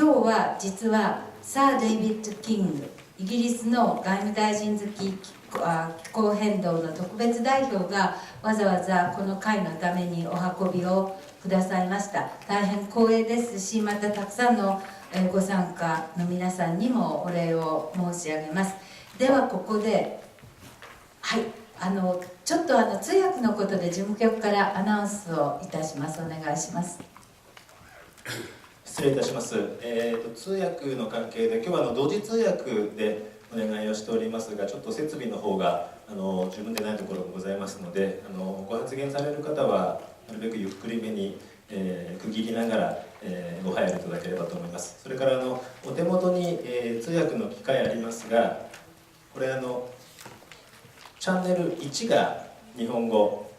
今日は実はサー・デイビッド・キング、イギリスの外務大臣付き気候変動の特別代表がわざわざこの会のためにお運びをくださいました。大変光栄ですし、またたくさんのご参加の皆さんにもお礼を申し上げます。ではここで、はい、ちょっと通訳のことで事務局からアナウンスをいたします。お願いします。失礼いたします。通訳の関係で今日は同時通訳でお願いをしておりますが、ちょっと設備の方が十分でないところもございますので、ご発言される方はなるべくゆっくりめに、区切りながら、ご配慮いただければと思います。それからお手元に、通訳の機械ありますが、これチャンネル1が日本語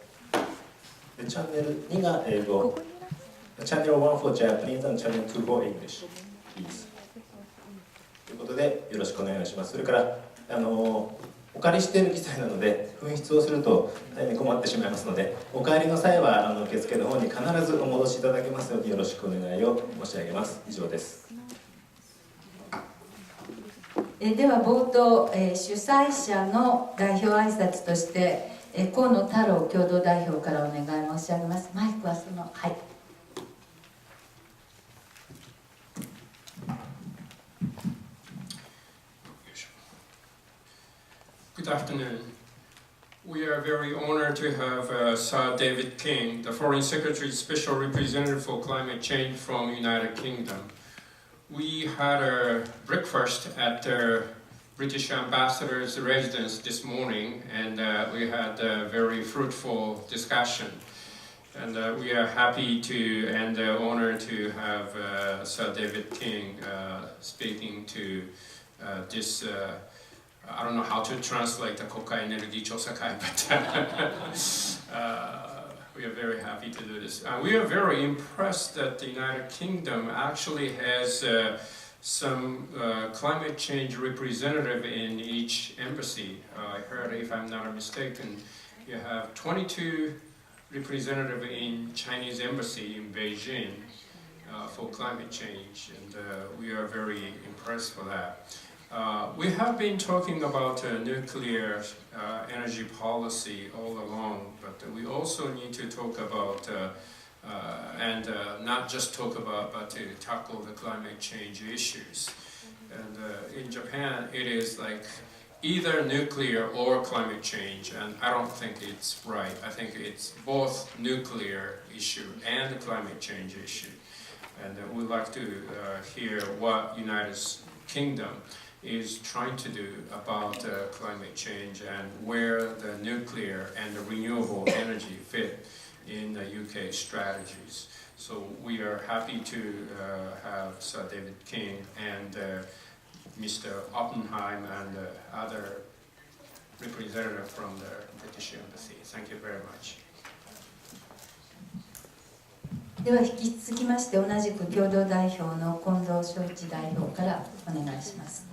で、チャンネル2が英語、チャンネル1 for Japanese and チャンネル2 for English、please。ということでよろしくお願いします。それからお借りしている機材なので紛失をすると大変困ってしまいますので、お帰りの際は受付の方に必ずお戻しいただけますようによろしくお願いを申し上げます。以上です。では冒頭、主催者の代表挨拶として河野太郎共同代表からお願い申し上げます。マイクははい。Good afternoon. We are very honored to have Sir David King, the Foreign Secretary Special Representative for Climate Change from United Kingdom. We had a breakfast at the British Ambassador's residence this morning, and we had a very fruitful discussion. And we are happy to and honored to have Sir David King speaking to this I don't know how to translate the 国会エネルギー調査会, but we are very happy to do this. We are very impressed that the United Kingdom actually has some climate change representative in each embassy. I heard, if I'm not mistaken, you have 22 representatives in Chinese embassy in Beijing for climate change, and we are very impressed for that. We have been talking about nuclear energy policy all along, but we also need to talk about, and not just talk about, but to tackle the climate change issues. And in Japan, it is like either nuclear or climate change, and I don't think it's right. I think it's both nuclear issue and climate change issue. And we'd like to hear what United Kingdom is trying to do about climate change and where the nuclear and the renewable energy fit in the UK strategies. So we are happy to have Sir David King and Mr. Oppenheim and other representatives from the British Embassy. Thank you very much. では引き続きまして同じく共同代表の近藤昭一代表からお願いします。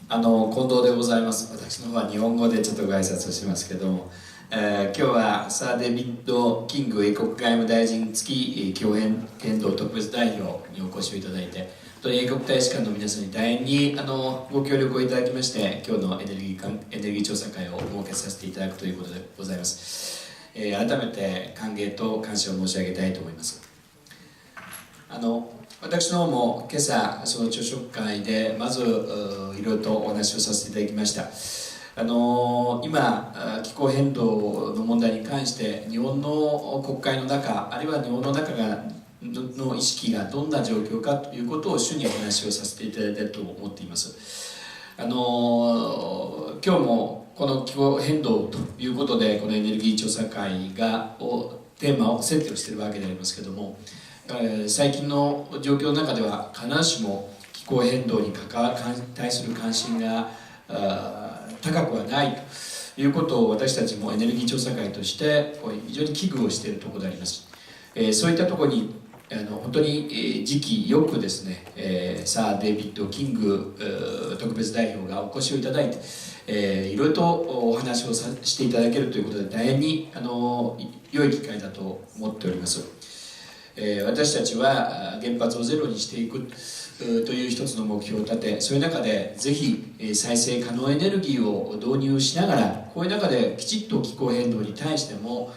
近藤でございます。私の方は日本語でちょっとご挨拶をしますけども、今日はサー・デビッド・キング英国外務大臣付き気候変動特別代表にお越しをいただいて、本当に英国大使館の皆さんに大変にご協力をいただきまして、今日のエネルギー調査会を設けさせていただくということでございます。改めて歓迎と感謝を申し上げたいと思います。私の方も今朝その朝食会でまずいろいろとお話をさせていただきました。今気候変動の問題に関して日本の国会の中、あるいは日本の中の意識がどんな状況かということを主にお話をさせていただいていると思っています。今日もこの気候変動ということでこのエネルギー調査会がテーマを設定をしているわけでありますけれども、最近の状況の中では必ずしも気候変動に対する関心が高くはないということを私たちもエネルギー調査会として非常に危惧をしているところであります。そういったところに本当に時期よくですね、サー・デイビッド・キング特別代表がお越しをいただいて、いろいろとお話をしていただけるということで大変に良い機会だと思っております。私たちは原発をゼロにしていくという一つの目標を立て、そういう中でぜひ再生可能エネルギーを導入しながら、こういう中できちっと気候変動に対しても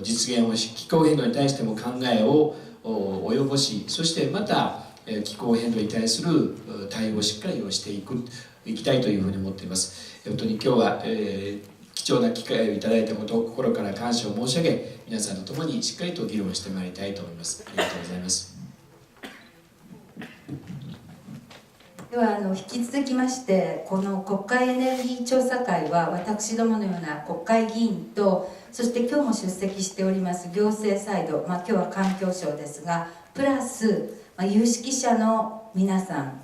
実現をし、気候変動に対しても考えを及ぼし、そしてまた気候変動に対する対応をしっかりをしていきたいというふうに思っています。本当に今日は、貴重な機会をいただいたことを心から感謝を申し上げ、皆さんと共にしっかりと議論してまいりたいと思います。ありがとうございます。では引き続きまして、この国会エネルギー調査会は私どものような国会議員と、そして今日も出席しております行政サイド、今日は環境省ですが、プラス、有識者の皆さん、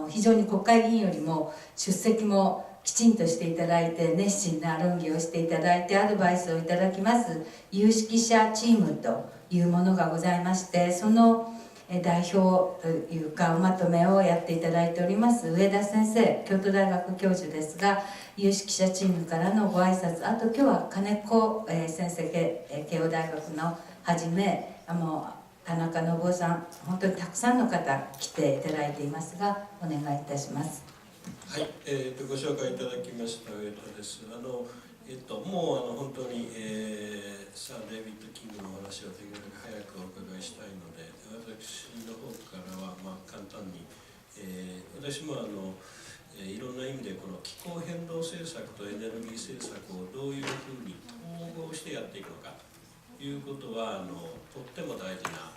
非常に国会議員よりも出席もきちんとしていただいて、熱心な論議をしていただいて、アドバイスをいただきます有識者チームというものがございまして、その代表というかおまとめをやっていただいております上田先生、京都大学教授ですが、有識者チームからのご挨拶、あと今日は金子先生、慶応大学のはじめ田中信夫さん、本当にたくさんの方来ていただいていますが、お願いいたします。はい、ご紹介いただきました上田です。もう本当に、サー・デイビッド・キングのお話をできるだけ早くお伺いしたいので、私の方からは簡単に、私もいろんな意味でこの気候変動政策とエネルギー政策をどういうふうに統合してやっていくのかということはとっても大事な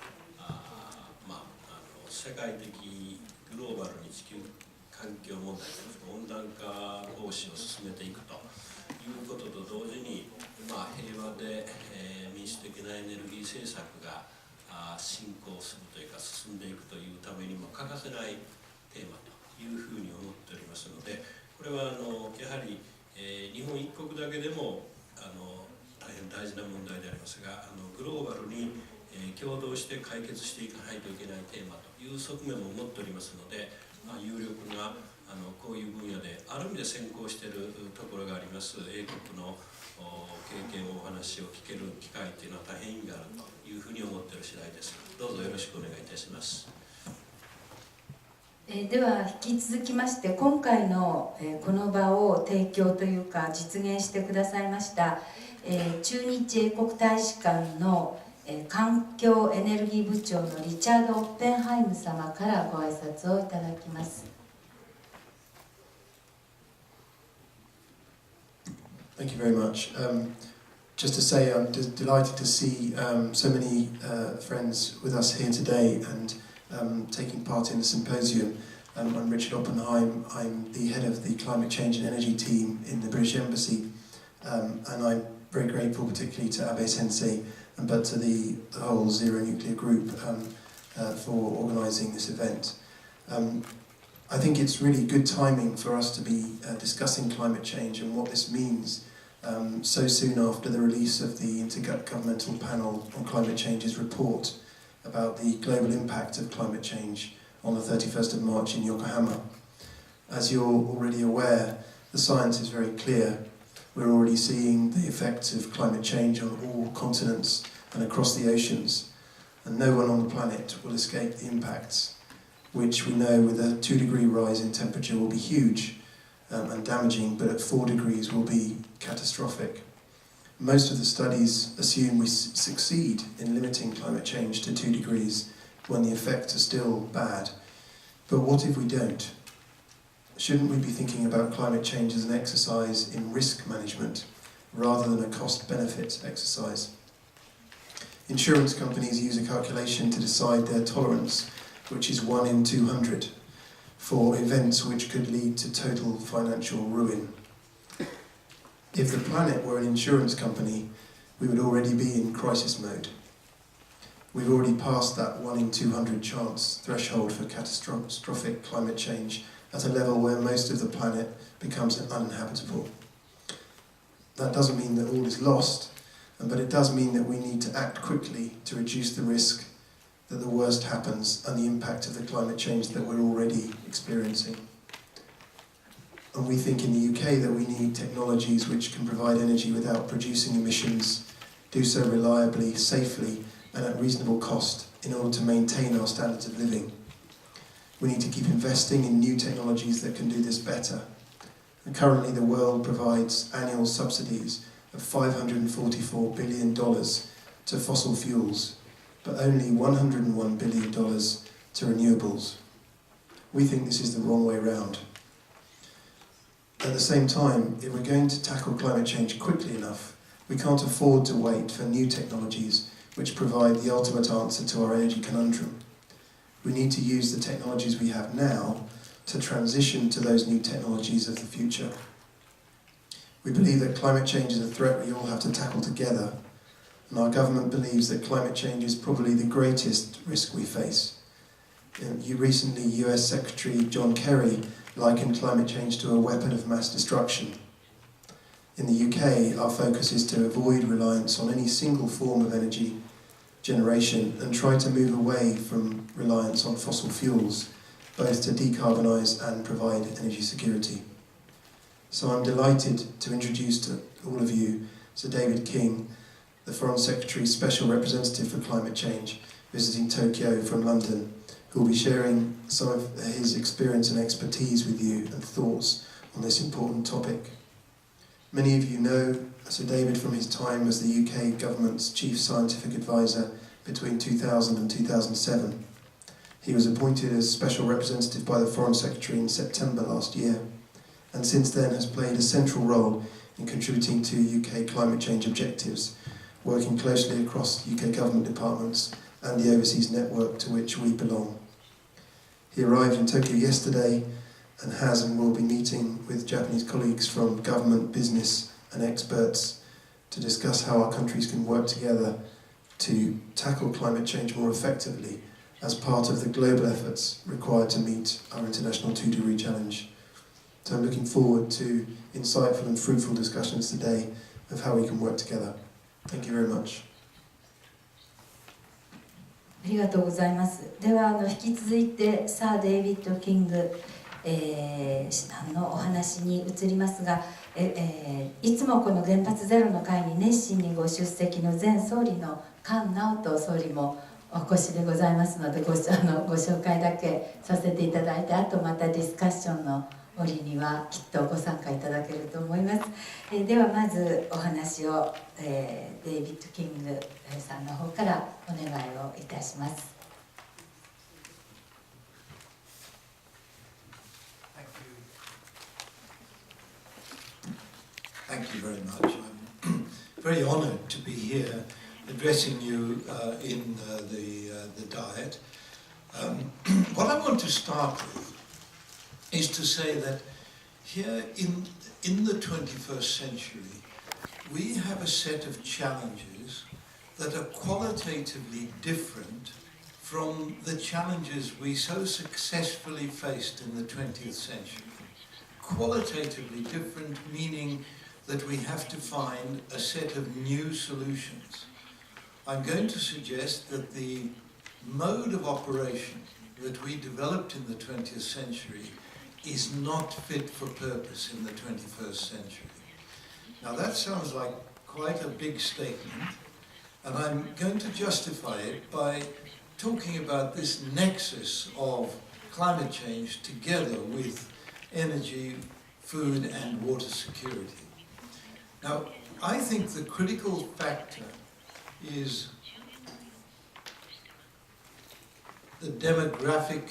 世界的グローバルに地球環境問題、温暖化防止を進めていくということと同時に、平和で、民主的なエネルギー政策が進行するというか進んでいくというためにも欠かせないテーマというふうに思っておりますので、これはやはり、日本一国だけでも大変大事な問題でありますが、グローバルに、共同して解決していかないといけないテーマという側面も持っておりますので、有力なこういう分野である意味で先行しているところがあります英国の経験お話を聞ける機会というのは大変意味があるというふうに思っている次第です。どうぞよろしくお願いいたします。では引き続きまして、今回のこの場を提供というか実現してくださいました駐日英国大使館の環境エネルギー部長のリチャード・オッペンハイム様からご挨拶をいただきます。Thank you very much. Just to say, I'm delighted to see so many friends with us here today and taking part in the symposium. I'm Richard Oppenheim. I'm the head of the Climate Change and Energy team in the British Embassy, and I'm very grateful particularly to Abe Sensei, but to the whole Zero Nuclear Group for organising this event. I think it's really good timing for us to be discussing climate change and what this means so soon after the release of the Intergovernmental Panel on Climate Change's report about the global impact of climate change on the 31st of March in Yokohama. As you're already aware, the science is very clear. We're already seeing the effects of climate change on all continents and across the oceans, and no one on the planet will escape the impacts, which we know with a 2-degree rise in temperature will be huge and damaging, but at 4 degrees will be catastrophic. Most of the studies assume we succeed in limiting climate change to 2 degrees when the effects are still bad. But what if we don't? Shouldn't we be thinking about climate change as an exercise in risk management rather than a cost-benefit exercise? Insurance companies use a calculation to decide their tolerance, which is 1 in 200, for events which could lead to total financial ruin. If the planet were an insurance company, we would already be in crisis mode. We've already passed that 1 in 200 chance threshold for catastrophic climate change at a level where most of the planet becomes uninhabitable. That doesn't mean that all is lost, but it does mean that we need to act quickly to reduce the risk that the worst happens and the impact of the climate change that we're already experiencing. And we think in the UK that we need technologies which can provide energy without producing emissions, do so reliably, safely, and at reasonable cost in order to maintain our standards of living. We need to keep investing in new technologies that can do this better. And currently the world provides annual subsidies of $544 billion to fossil fuels, but only $101 billion to renewables. We think this is the wrong way round. At the same time, if we're going to tackle climate change quickly enough, we can't afford to wait for new technologies which provide the ultimate answer to our energy conundrum. We need to use the technologies we have now to transition to those new technologies of the future. We believe that climate change is a threat we all have to tackle together, and our government believes that climate change is probably the greatest risk we face. Recently, US Secretary John Kerry likened climate change to a weapon of mass destruction. In the UK, our focus is to avoid reliance on any single form of energy generation and try to move away from reliance on fossil fuels, both to decarbonise and provide energy security. So I'm delighted to introduce to all of you Sir David King, the Foreign Secretary's Special Representative for Climate Change, visiting Tokyo from London, who will be sharing some of his experience and expertise with you and thoughts on this important topic. Many of you know Sir David from his time as the UK government's Chief Scientific Advisor between 2000 and 2007. He was appointed as Special Representative by the Foreign Secretary in September last year, and since then has played a central role in contributing to UK climate change objectives, working closely across UK government departments and the overseas network to which we belong. He arrived in Tokyo yesterday and has and will be meeting with Japanese colleagues from government, business and experts to discuss how our countries can work together to tackle climate change more effectively as part of the global efforts required to meet our international 2-degree challenge. So I'm looking forward to insightful and fruitful discussions today of how we can work together. Thank you very much. ありがとうございます。では引き続いてサー・デイビッド・キング、のお話に移りますが、いつもこの原発ゼロの会に熱心にご出席の前総理の菅直人総理もお越しでございますのでご紹介だけさせていただいて、あとまたディスカッションの折にはきっとご参加いただけると思います。ではまずお話を、デイビッド・キングさんの方からお願いをいたします。Thank you very much. I'm very honoured to be here addressing you in the Diet. What I want to start with is to say that here in the 21st century, we have a set of challenges that are qualitatively different from the challenges we so successfully faced in the 20th century. Qualitatively different, meaning that we have to find a set of new solutions. I'm going to suggest that the mode of operation that we developed in the 20th century is not fit for purpose in the 21st century. Now that sounds like quite a big statement, and I'm going to justify it by talking about this nexus of climate change together with energy, food and water security. Now, I think the critical factor is the demographic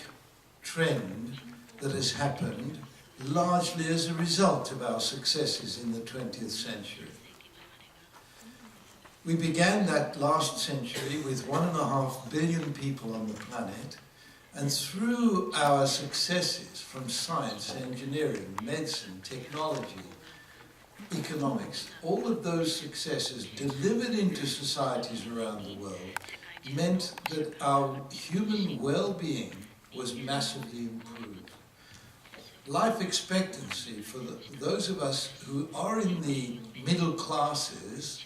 trend that has happened largely as a result of our successes in the 20th century. We began that last century with 1.5 billion people on the planet, and through our successes from science, engineering, medicine, technology, economics, all of those successes delivered into societies around the world meant that our human well-being was massively improved. Life expectancy for those of us who are in the middle classes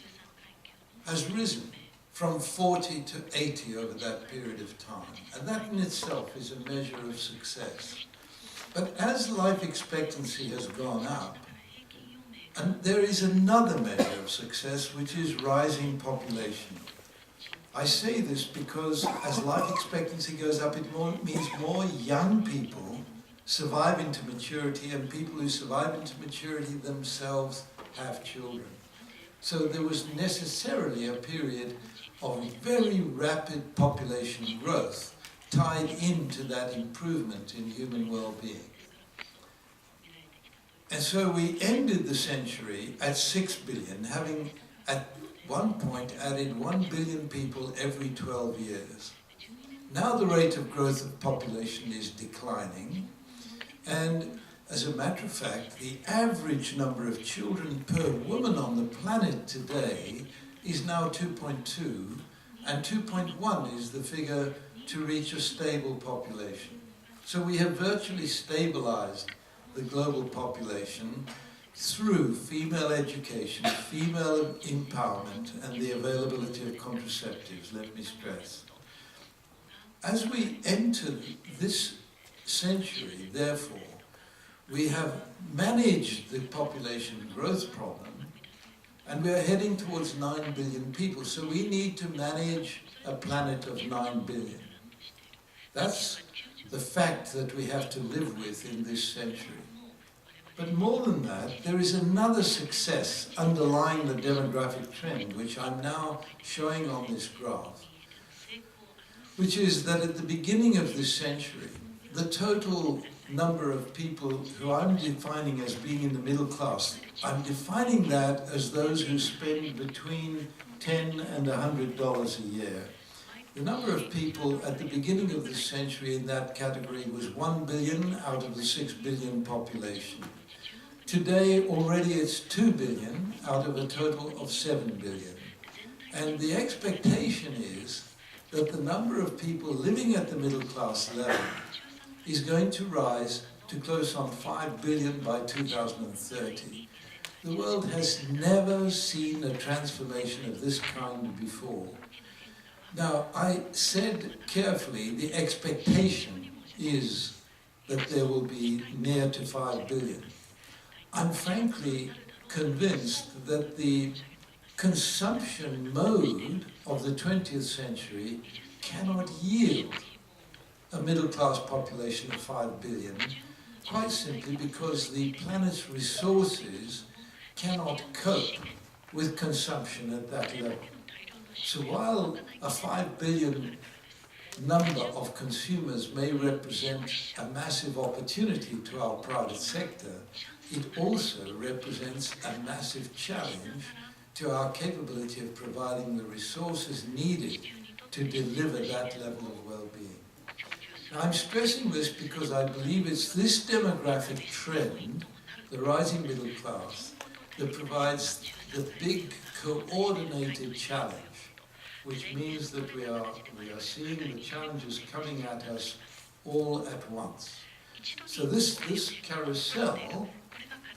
has risen from 40 to 80 over that period of time, and that in itself is a measure of success. But as life expectancy has gone up, and there is another measure of success, which is rising population. I say this because as life expectancy goes up, it means more young people survive into maturity, and people who survive into maturity themselves have children. So there was necessarily a period of very rapid population growth tied into that improvement in human well-being. And so we ended the century at 6 billion, having at one point added 1 billion people every 12 years. Now the rate of growth of population is declining, and as a matter of fact, the average number of children per woman on the planet today is now 2.2, and 2.1 is the figure to reach a stable population. So we have virtually stabilized the global population through female education, female empowerment, and the availability of contraceptives, let me stress. As we enter this century, therefore, we have managed the population growth problem, and we are heading towards 9 billion people, so we need to manage a planet of 9 billion. That's the fact that we have to live with in this century. But more than that, there is another success underlying the demographic trend, which I'm now showing on this graph, which is that at the beginning of this century, the total number of people who I'm defining as being in the middle class, I'm defining that as those who spend between $10 and $100 a year. The number of people at the beginning of this century in that category was 1 billion out of the 6 billion population. Today, already it's 2 billion out of a total of 7 billion. And the expectation is that the number of people living at the middle class level is going to rise to close on 5 billion by 2030. The world has never seen a transformation of this kind before. Now, I said carefully, the expectation is that there will be near to 5 billion. I'm frankly convinced that the consumption mode of the 20th century cannot yield a middle-class population of 5 billion, quite simply because the planet's resources cannot cope with consumption at that level. So while a 5 billion number of consumers may represent a massive opportunity to our private sector, it also represents a massive challenge to our capability of providing the resources needed to deliver that level of well-being. Now, I'm stressing this because I believe it's this demographic trend, the rising middle class, that provides the big coordinated challenge, which means that we are seeing the challenges coming at us all at once. So this carousel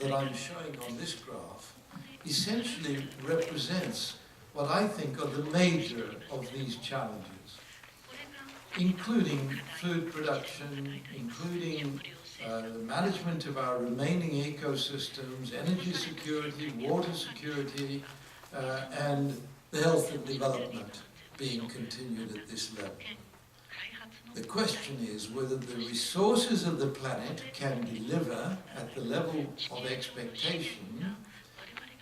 that I'm showing on this graph essentially represents what I think are the major of these challenges, including food production, including the management of our remaining ecosystems, energy security, water security, and the health and development being continued at this level. The question is whether the resources of the planet can deliver at the level of expectation,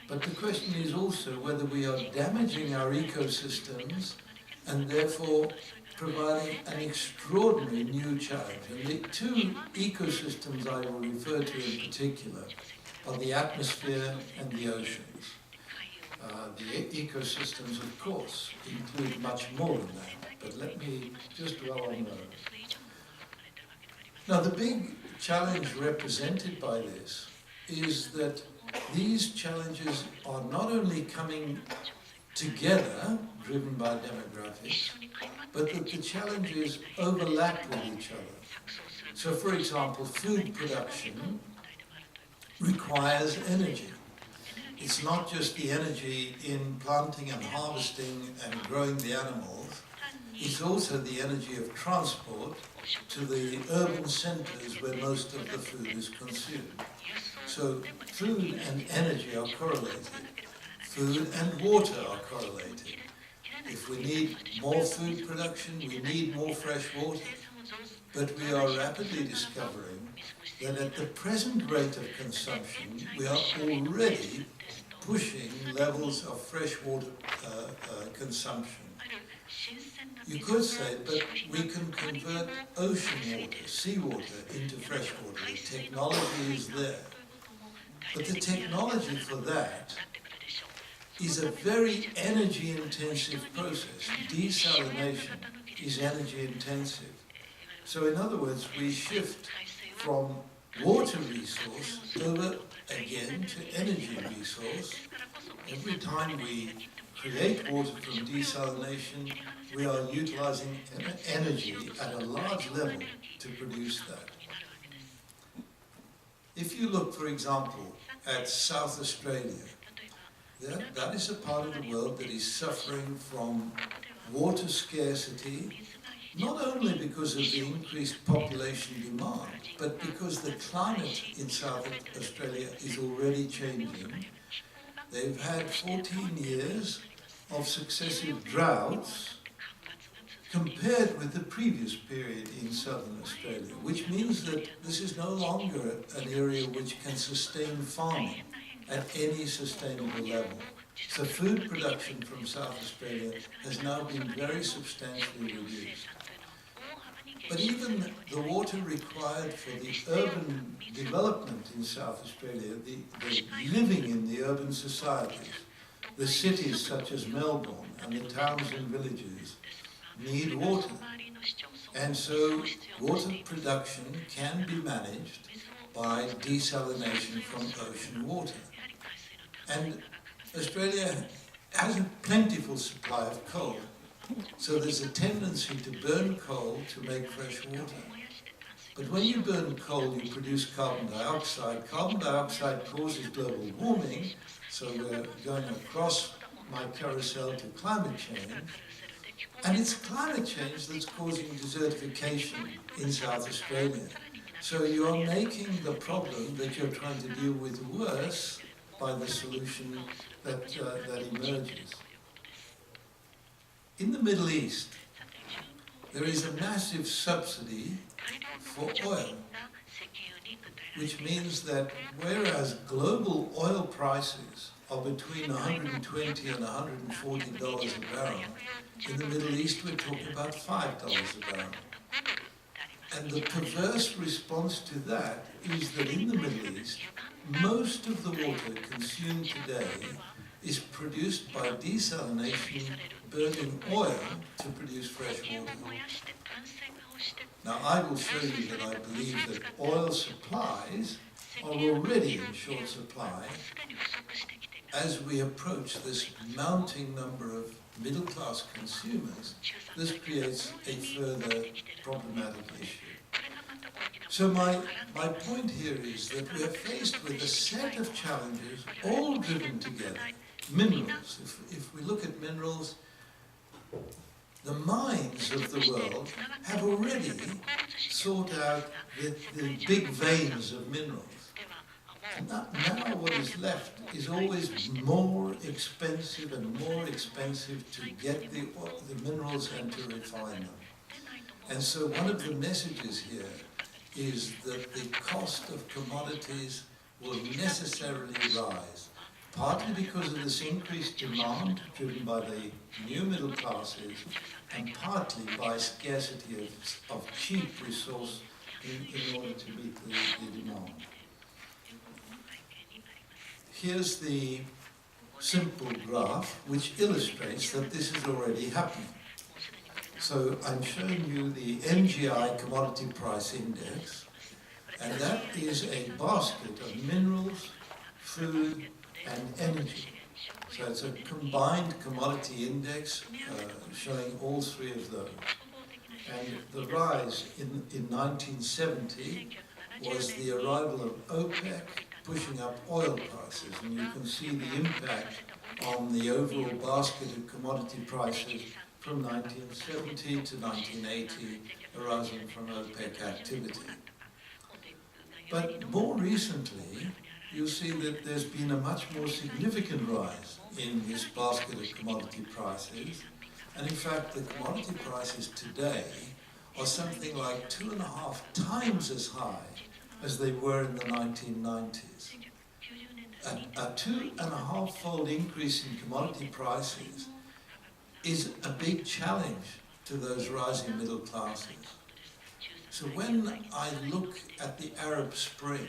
but the question is also whether we are damaging our ecosystems and therefore providing an extraordinary new challenge. And the two ecosystems I will refer to in particular are the atmosphere and the oceans. The ecosystems, of course, include much more than that, but let me just dwell on those. Now, the big challenge represented by this is that these challenges are not only coming together, driven by demographics, but that the challenges overlap with each other. So, for example, food production requires energy. It's not just the energy in planting and harvesting and growing the animals, it's also the energy of transport to the urban centers where most of the food is consumed. So food and energy are correlated. Food and water are correlated. If we need more food production, we need more fresh water. But we are rapidly discovering that at the present rate of consumption, we are already pushing levels of fresh water consumption. You could say, but we can convert ocean water, seawater, into fresh water. The technology is there. But the technology for that is a very energy-intensive process. Desalination is energy-intensive. So in other words, we shift from water resource over again to energy resource. Every time we create water from desalination, we are utilizing energy at a large level to produce that. If you look, for example, at South Australia, that is a part of the world that is suffering from water scarcity, not only because of the increased population demand, but because the climate in South Australia is already changing. They've had 14 years of successive droughts compared with the previous period in southern Australia, which means that this is no longer an area which can sustain farming at any sustainable level. So food production from South Australia has now been very substantially reduced. But even the water required for the urban development in South Australia, the living in the urban societies, the cities such as Melbourne and the towns and villages need water. And so water production can be managed by desalination from ocean water. And Australia has a plentiful supply of coal. So there's a tendency to burn coal to make fresh water. But when you burn coal, you produce carbon dioxide. Carbon dioxide causes global warming, so we're going across my carousel to climate change. And it's climate change that's causing desertification in South Australia. So you are making the problem that you're trying to deal with worse by the solution that emerges. In the Middle East, there is a massive subsidy for oil, which means that whereas global oil prices are between $120 and $140 a barrel, in the Middle East we're talking about $5 a barrel. And the perverse response to that is that in the Middle East, most of the water consumed today is produced by desalination, burning oil to produce fresh water. Now I will show you that I believe that oil supplies are already in short supply as we approach this mounting number of middle-class consumers. This creates a further problematic issue. So my point here is that we are faced with a set of challenges all driven together. Minerals. If we look at minerals, the mines of the world have already sought out the big veins of minerals. Now what is left is always more expensive and more expensive to get the minerals and to refine them. And so one of the messages here is that the cost of commodities will necessarily rise, partly because of this increased demand driven by the new middle classes, and partly by scarcity of cheap resource in order to meet the demand. Here's the simple graph which illustrates that this is already happening. So I'm showing you the NGI commodity price index, and that is a basket of minerals, food, and energy. So it's a combined commodity index showing all three of those. And the rise in 1970 was the arrival of OPEC pushing up oil prices, and you can see the impact on the overall basket of commodity prices from 1970 to 1980 arising from OPEC activity. But more recently, you'll see that there's been a much more significant rise in this basket of commodity prices, And in fact, the commodity prices today are something like 2.5 times as high as they were in the 1990s. A 2.5-fold increase in commodity prices is a big challenge to those rising middle classes. So when I look at the Arab Spring,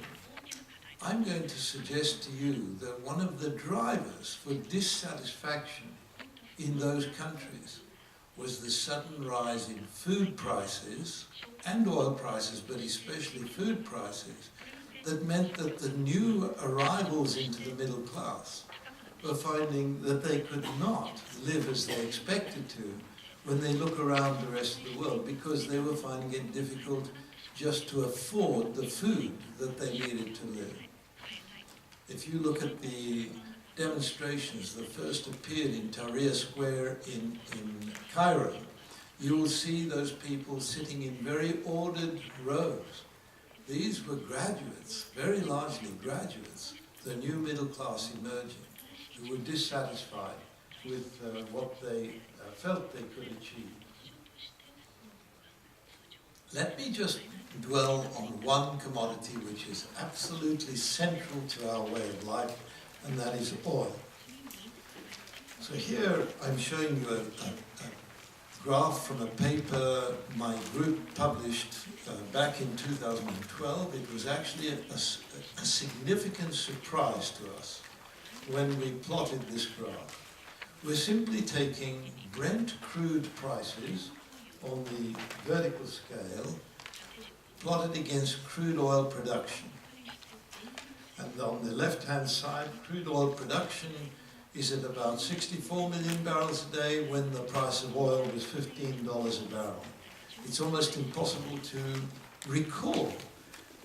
I'm going to suggest to you that one of the drivers for dissatisfaction in those countries was the sudden rise in food prices and oil prices, but especially food prices, that meant that the new arrivals into the middle class were finding that they could not live as they expected to when they look around the rest of the world, because they were finding it difficult just to afford the food that they needed to live. If you look at the demonstrations that first appeared in Tahrir Square in Cairo, you will see those people sitting in very ordered rows. These were graduates, very largely graduates, the new middle class emerging, who were dissatisfied with what they felt they could achieve. Let me just dwell on one commodity which is absolutely central to our way of life, and that is oil. So here I'm showing you a graph from a paper my group published back in 2012. It was actually a significant surprise to us when we plotted this graph. We're simply taking Brent crude prices on the vertical scale, plotted against crude oil production. And on the left-hand side, crude oil production is at about 64 million barrels a day when the price of oil was $15 a barrel. It's almost impossible to recall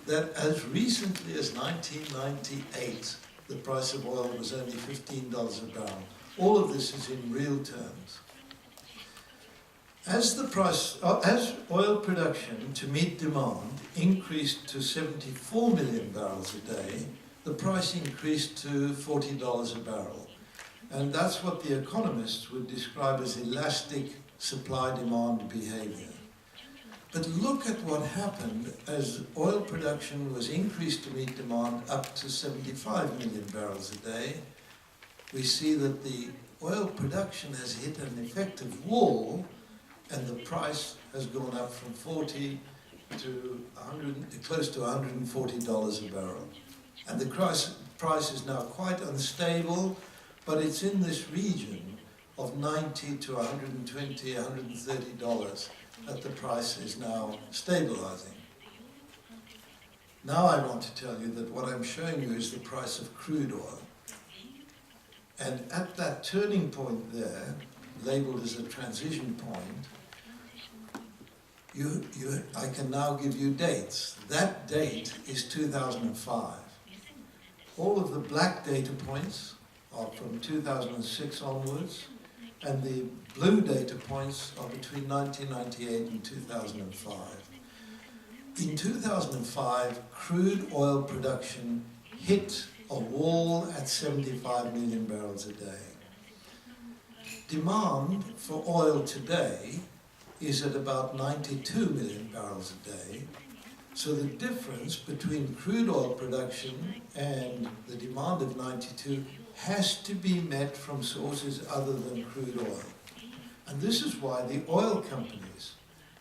that as recently as 1998, the price of oil was only $15 a barrel. All of this is in real terms. As oil production to meet demand increased to 74 million barrels a day, the price increased to $40 a barrel. And that's what the economists would describe as elastic supply-demand behavior. But look at what happened as oil production was increased to meet demand up to 75 million barrels a day. We see that the oil production has hit an effective wall, and the price has gone up from 40 to close to $140 a barrel. And the price is now quite unstable, but it's in this region of $90 to $120, $130 that the price is now stabilizing. Now I want to tell you that what I'm showing you is the price of crude oil. And at that turning point there, labeled as a transition point, I can now give you dates. That date is 2005. All of the black data points are from 2006 onwards, and the blue data points are between 1998 and 2005. In 2005, crude oil production hit a wall at 75 million barrels a day. Demand for oil today is at about 92 million barrels a day. So the difference between crude oil production and the demand of 92 has to be met from sources other than crude oil. And this is why the oil companies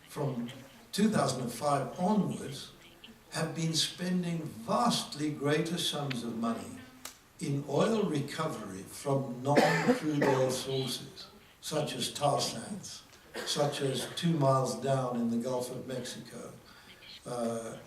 from 2005 onwards have been spending vastly greater sums of money in oil recovery from non-crude oil sources, such as tar sands, such as 2 miles down in the Gulf of Mexico.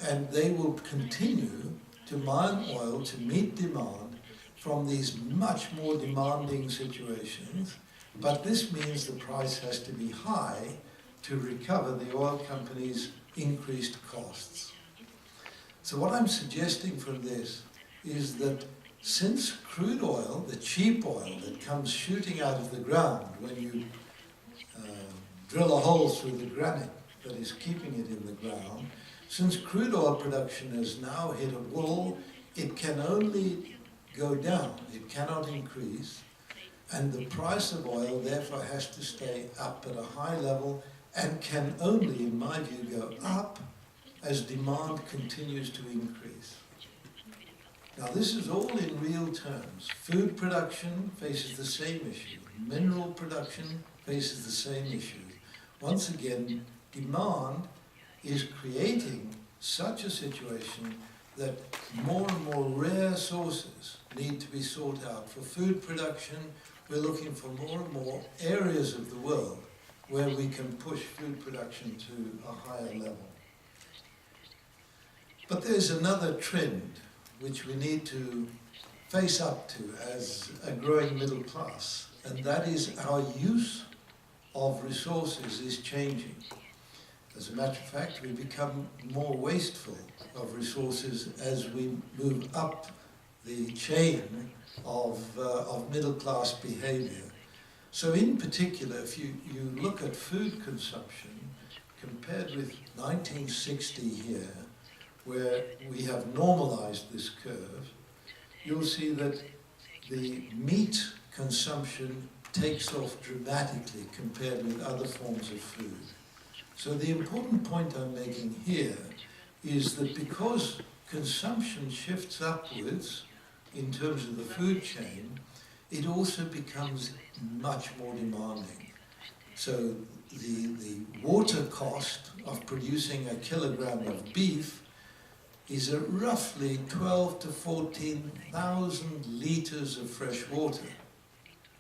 And they will continue to mine oil to meet demand from these much more demanding situations, but this means the price has to be high to recover the oil companies' increased costs. So what I'm suggesting from this is that since crude oil, the cheap oil that comes shooting out of the ground when you drill a hole through the granite that is keeping it in the ground, since crude oil production has now hit a wall, it can only go down, it cannot increase. and the price of oil therefore has to stay up at a high level and can only, in my view, go up as demand continues to increase. Now this is all in real terms. Food production faces the same issue. Mineral production faces the same issue. Once again, demand is creating such a situation that more and more rare sources need to be sought out. For food production, we're looking for more and more areas of the world where we can push food production to a higher level. But there's another trend which we need to face up to as a growing middle class, and that is our use of resources is changing. As a matter of fact, we become more wasteful of resources as we move up the chain of middle class behavior. So in particular, if you look at food consumption, compared with 1960 here, where we have normalized this curve, you'll see that the meat consumption takes off dramatically compared with other forms of food. So the important point I'm making here is that because consumption shifts upwards in terms of the food chain, it also becomes much more demanding. So the water cost of producing a kilogram of beef is at roughly 12 to 14,000 litres of fresh water.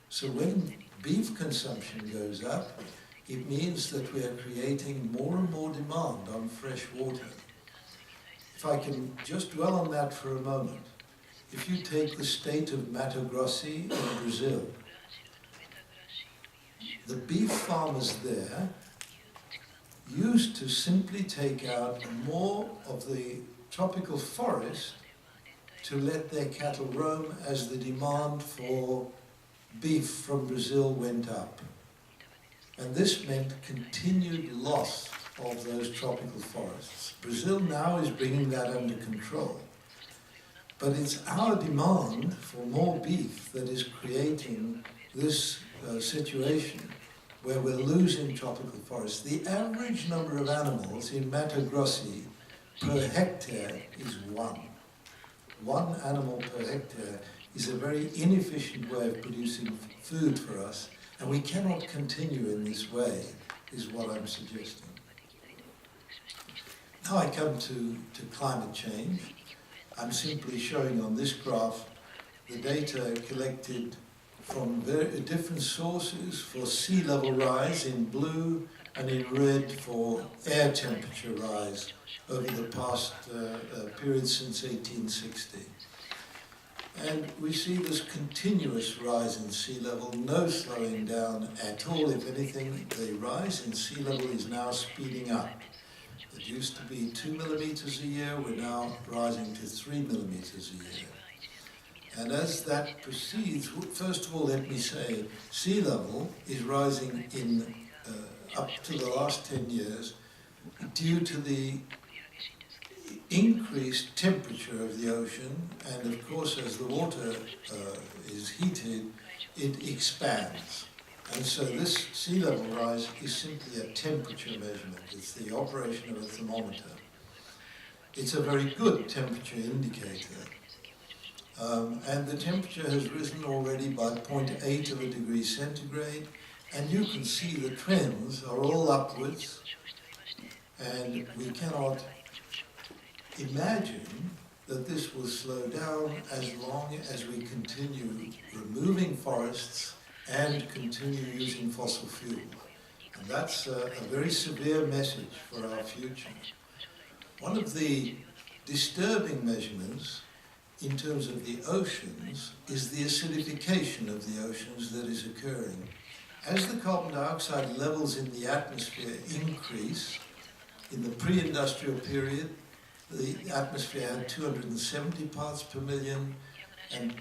So when beef consumption goes up, it means that we are creating more and more demand on fresh water. If I can just dwell on that for a moment, if you take the state of Mato Grosso in Brazil, the beef farmers there used to simply take out more of the tropical forest to let their cattle roam as the demand for beef from Brazil went up. And this meant continued loss of those tropical forests. Brazil now is bringing that under control. But it's our demand for more beef that is creating this situation where we're losing tropical forests. The average number of animals in Mato Grosso per hectare is one. One animal per hectare is a very inefficient way of producing food for us, and we cannot continue in this way, is what I'm suggesting. Now I come to climate change. I'm simply showing on this graph the data collected from very different sources for sea level rise in blue and in red for air temperature rise over the past period since 1860. And we see this continuous rise in sea level, no slowing down at all. If anything, the rise in sea level is now speeding up. It used to be 2 millimeters a year, we're now rising to 3 millimeters a year. And as that proceeds, first of all, let me say, sea level is rising in up to the last 10 years due to the increased temperature of the ocean, and of course as the water is heated, it expands. And so this sea level rise is simply a temperature measurement. It's the operation of a thermometer. It's a very good temperature indicator. And the temperature has risen already by 0.8 of a degree centigrade, and you can see the trends are all upwards, and we cannot imagine that this will slow down as long as we continue removing forests and continue using fossil fuel. And that's a very severe message for our future. One of the disturbing measurements in terms of the oceans is the acidification of the oceans that is occurring. As the carbon dioxide levels in the atmosphere increase, in the pre-industrial period, the atmosphere had 270 parts per million, and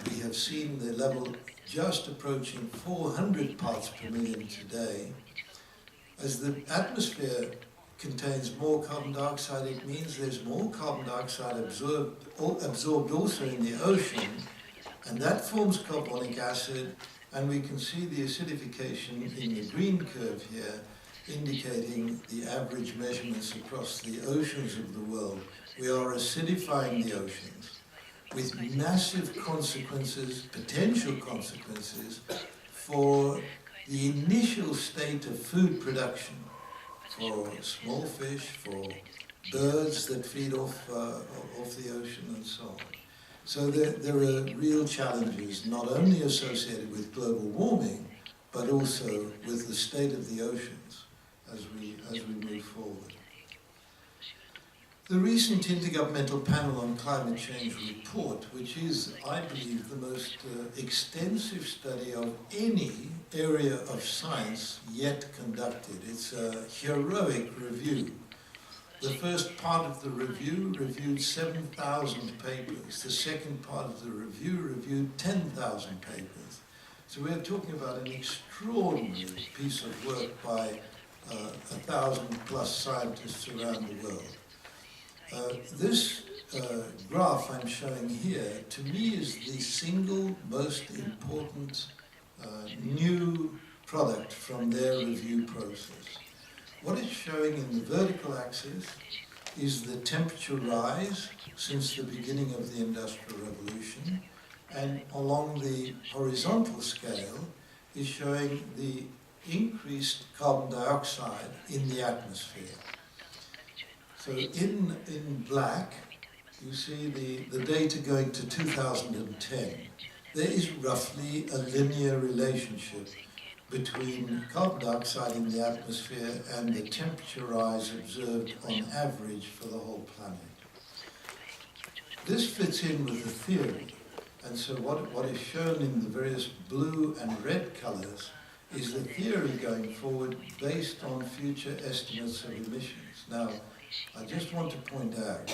we have seen the level just approaching 400 parts per million today. As the atmosphere contains more carbon dioxide, it means there's more carbon dioxide absorbed also in the ocean, and that forms carbonic acid, and we can see the acidification in the green curve here, indicating the average measurements across the oceans of the world. We are acidifying the oceans with massive consequences, potential consequences, for the initial state of food production, for small fish, for birds that feed off the ocean and so on. So there are real challenges, not only associated with global warming, but also with the state of the oceans as we move forward. The recent Intergovernmental Panel on Climate Change report, which is, I believe, the most extensive study of any area of science yet conducted. It's a heroic review. The first part of the review reviewed 7,000 papers. The second part of the review reviewed 10,000 papers. So we're talking about an extraordinary piece of work by 1,000+ scientists around the world. This graph I'm showing here, to me, is the single most important new product from their review process. What it's showing in the vertical axis is the temperature rise since the beginning of the Industrial Revolution, and along the horizontal scale is showing the increased carbon dioxide in the atmosphere. So in black, you see the data going to 2010. There is roughly a linear relationship between carbon dioxide in the atmosphere and the temperature rise observed on average for the whole planet. This fits in with the theory, and so what is shown in the various blue and red colours is the theory going forward based on future estimates of emissions. Now, I just want to point out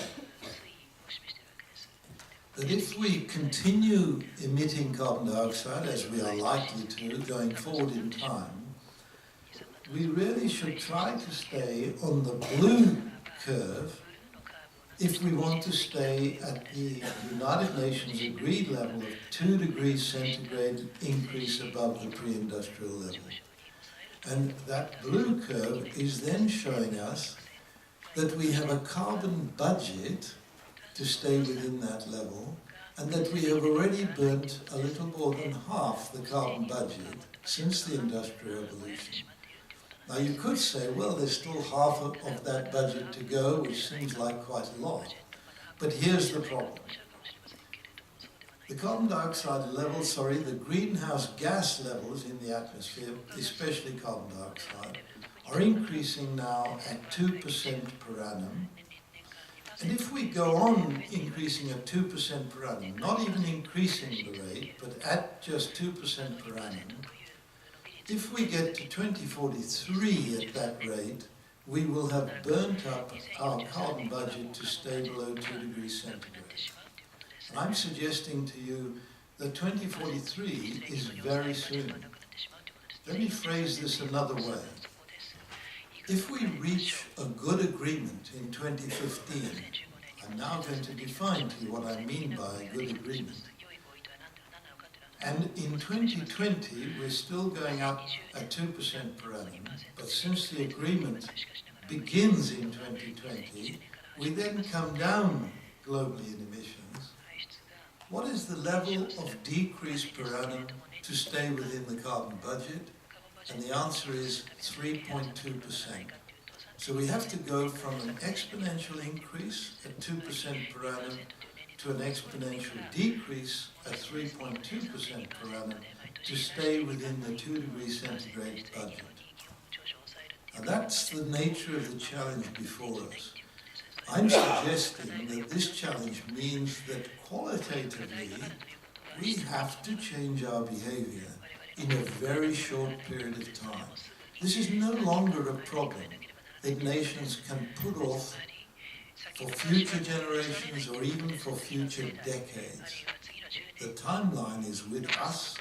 that if we continue emitting carbon dioxide, as we are likely to going forward in time, we really should try to stay on the blue curve if we want to stay at the United Nations agreed level of 2 degrees centigrade increase above the pre-industrial level. And that blue curve is then showing us that we have a carbon budget to stay within that level, and that we have already burnt a little more than half the carbon budget since the Industrial Revolution. Now you could say, well, there's still half of that budget to go, which seems like quite a lot. But here's the problem. The carbon dioxide levels, the greenhouse gas levels in the atmosphere, especially carbon dioxide, are increasing now at 2% per annum. And if we go on increasing at 2% per annum, not even increasing the rate, but at just 2% per annum, if we get to 2043 at that rate, we will have burnt up our carbon budget to stay below 2 degrees centigrade. And I'm suggesting to you that 2043 is very soon. Let me phrase this another way. If we reach a good agreement in 2015, I'm now going to define to you what I mean by a good agreement. And in 2020, we're still going up at 2% per annum, but since the agreement begins in 2020, we then come down globally in emissions. What is the level of decrease per annum to stay within the carbon budget? And the answer is 3.2%. So we have to go from an exponential increase at 2% per annum to an exponential decrease at 3.2% per annum to stay within the 2 degrees centigrade budget. And that's the nature of the challenge before us. I'm suggesting that this challenge means that qualitatively we have to change our behavior in a very short period of time. This is no longer a problem that nations can put off for future generations or even for future decades. The timeline is with us,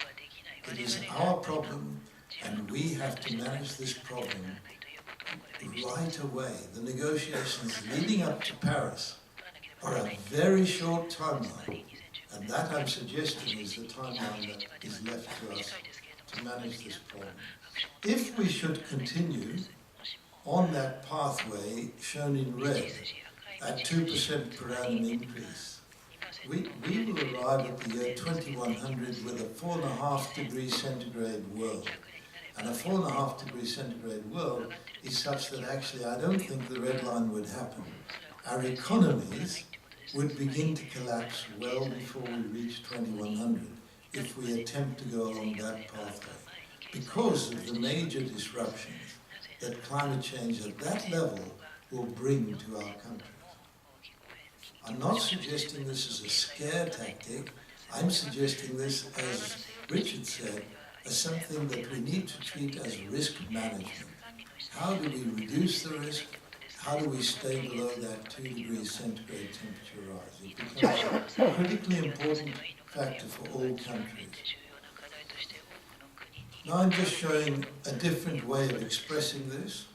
it is our problem, and we have to manage this problem right away. The negotiations leading up to Paris are a very short timeline, and that I'm suggesting is the timeline that is left to us to manage this problem. If we should continue on that pathway shown in red at 2% per annum increase, we will arrive at the year 2100 with a 4.5 degree centigrade world. And a 4.5 degree centigrade world is such that actually I don't think the red line would happen. Our economies would begin to collapse well before we reach 2100 if we attempt to go along that pathway, because of the major disruptions that climate change at that level will bring to our countries. I'm not suggesting this as a scare tactic. I'm suggesting this, as Richard said, as something that we need to treat as risk management. How do we reduce the risk? How do we stay below that 2 degrees centigrade temperature rise? It becomes a critically important factor for all countries. Now I'm just showing a different way of expressing this.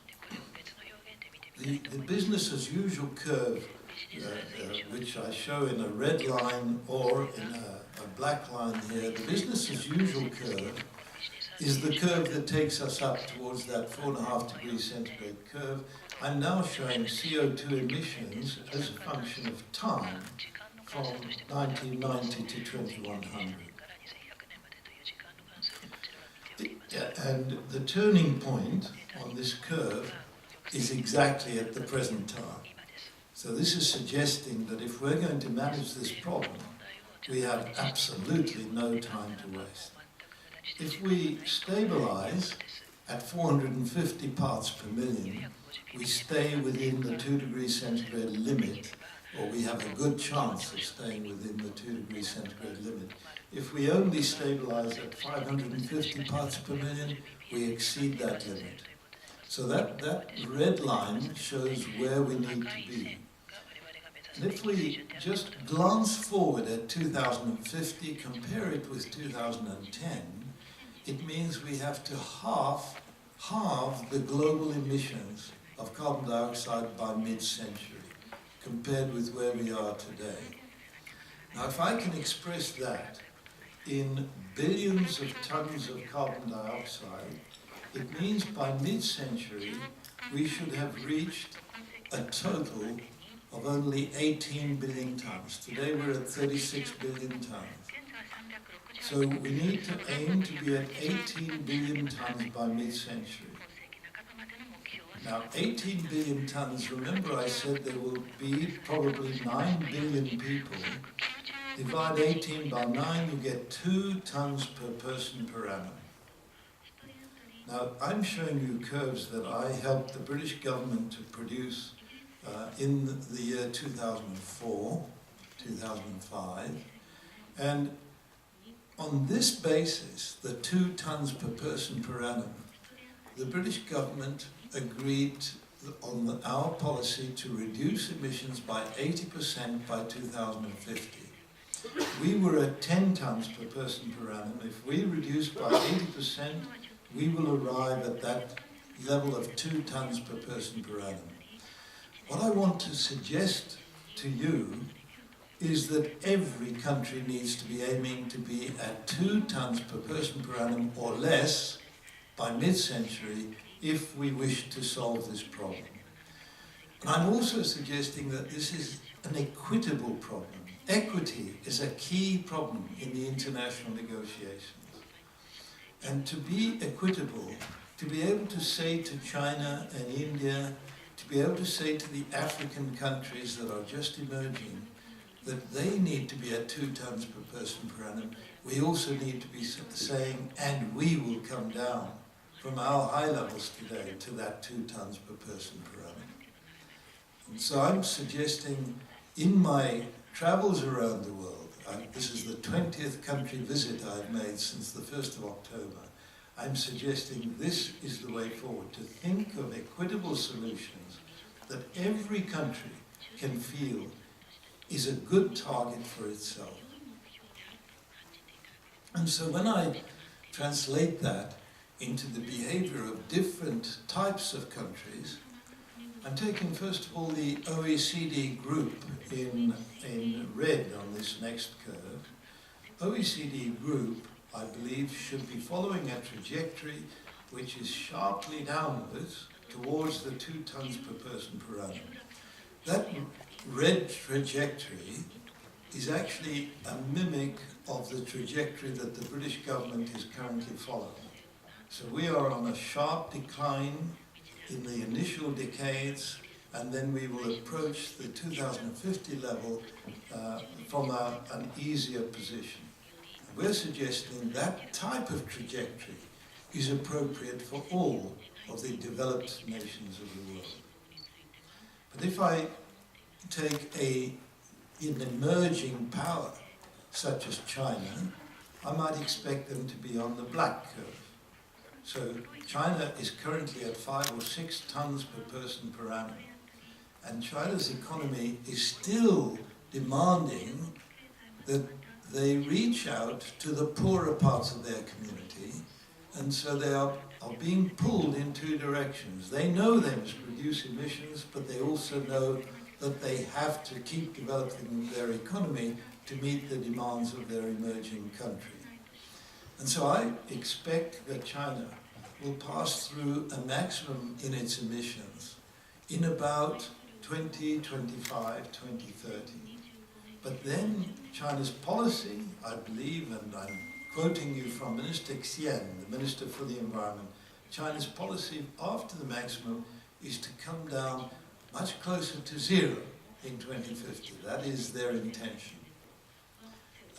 The business as usual curve, which I show in a red line or in a black line here, the business as usual curve is the curve that takes us up towards that 4.5 degree centigrade curve. I'm now showing CO2 emissions as a function of time from 1990 to 2100. And the turning point on this curve is exactly at the present time. So this is suggesting that if we're going to manage this problem, we have absolutely no time to waste. If we stabilize at 450 parts per million, we stay within the 2 degrees centigrade limit, or we have a good chance of staying within the 2 degrees centigrade limit. If we only stabilize at 550 parts per million, we exceed that limit. So that red line shows where we need to be. And if we just glance forward at 2050, compare it with 2010, it means we have to halve the global emissions of carbon dioxide by mid-century, compared with where we are today. Now, if I can express that in billions of tons of carbon dioxide, it means by mid-century we should have reached a total of only 18 billion tons. Today we're at 36 billion tons. So we need to aim to be at 18 billion tons by mid-century. Now, 18 billion tons, remember I said there will be probably 9 billion people. Divide 18 by 9, you get 2 tons per person per annum. Now, I'm showing you curves that I helped the British government to produce in the year 2004, 2005. And on this basis, the 2 tons per person per annum, the British government agreed on our policy to reduce emissions by 80% by 2050. We were at 10 tons per person per annum. If we reduce by 80%, we will arrive at that level of 2 tons per person per annum. What I want to suggest to you is that every country needs to be aiming to be at 2 tons per person per annum or less by mid-century if we wish to solve this problem. And I'm also suggesting that this is an equitable problem. Equity is a key problem in the international negotiations. And to be equitable, to be able to say to China and India, to be able to say to the African countries that are just emerging, that they need to be at 2 tons per person per annum, we also need to be saying, and we will come down from our high levels today to that 2 tons per person per annum. And so I'm suggesting in my travels around the world, this is the 20th country visit I've made since the 1st of October, I'm suggesting this is the way forward, to think of equitable solutions that every country can feel is a good target for itself. And so when I translate that into the behavior of different types of countries, I'm taking first of all the OECD group in red on this next curve. OECD group I believe, should be following a trajectory which is sharply downwards towards the 2 tons per person per annum. That red trajectory is actually a mimic of the trajectory that the British government is currently following. So we are on a sharp decline in the initial decades, and then we will approach the 2050 level from an easier position. We're suggesting that type of trajectory is appropriate for all of the developed nations of the world. But if I take an emerging power such as China, I might expect them to be on the black curve. So China is currently at 5 or 6 tons per person per annum. And China's economy is still demanding that they reach out to the poorer parts of their community, and so they are being pulled in 2 directions. They know they must reduce emissions, but they also know that they have to keep developing their economy to meet the demands of their emerging country. And so I expect that China will pass through a maximum in its emissions in about 2025, 2030. But then China's policy, I believe, and I'm quoting you from Minister Xian, the Minister for the Environment, China's policy after the maximum is to come down much closer to 0 in 2050. That is their intention.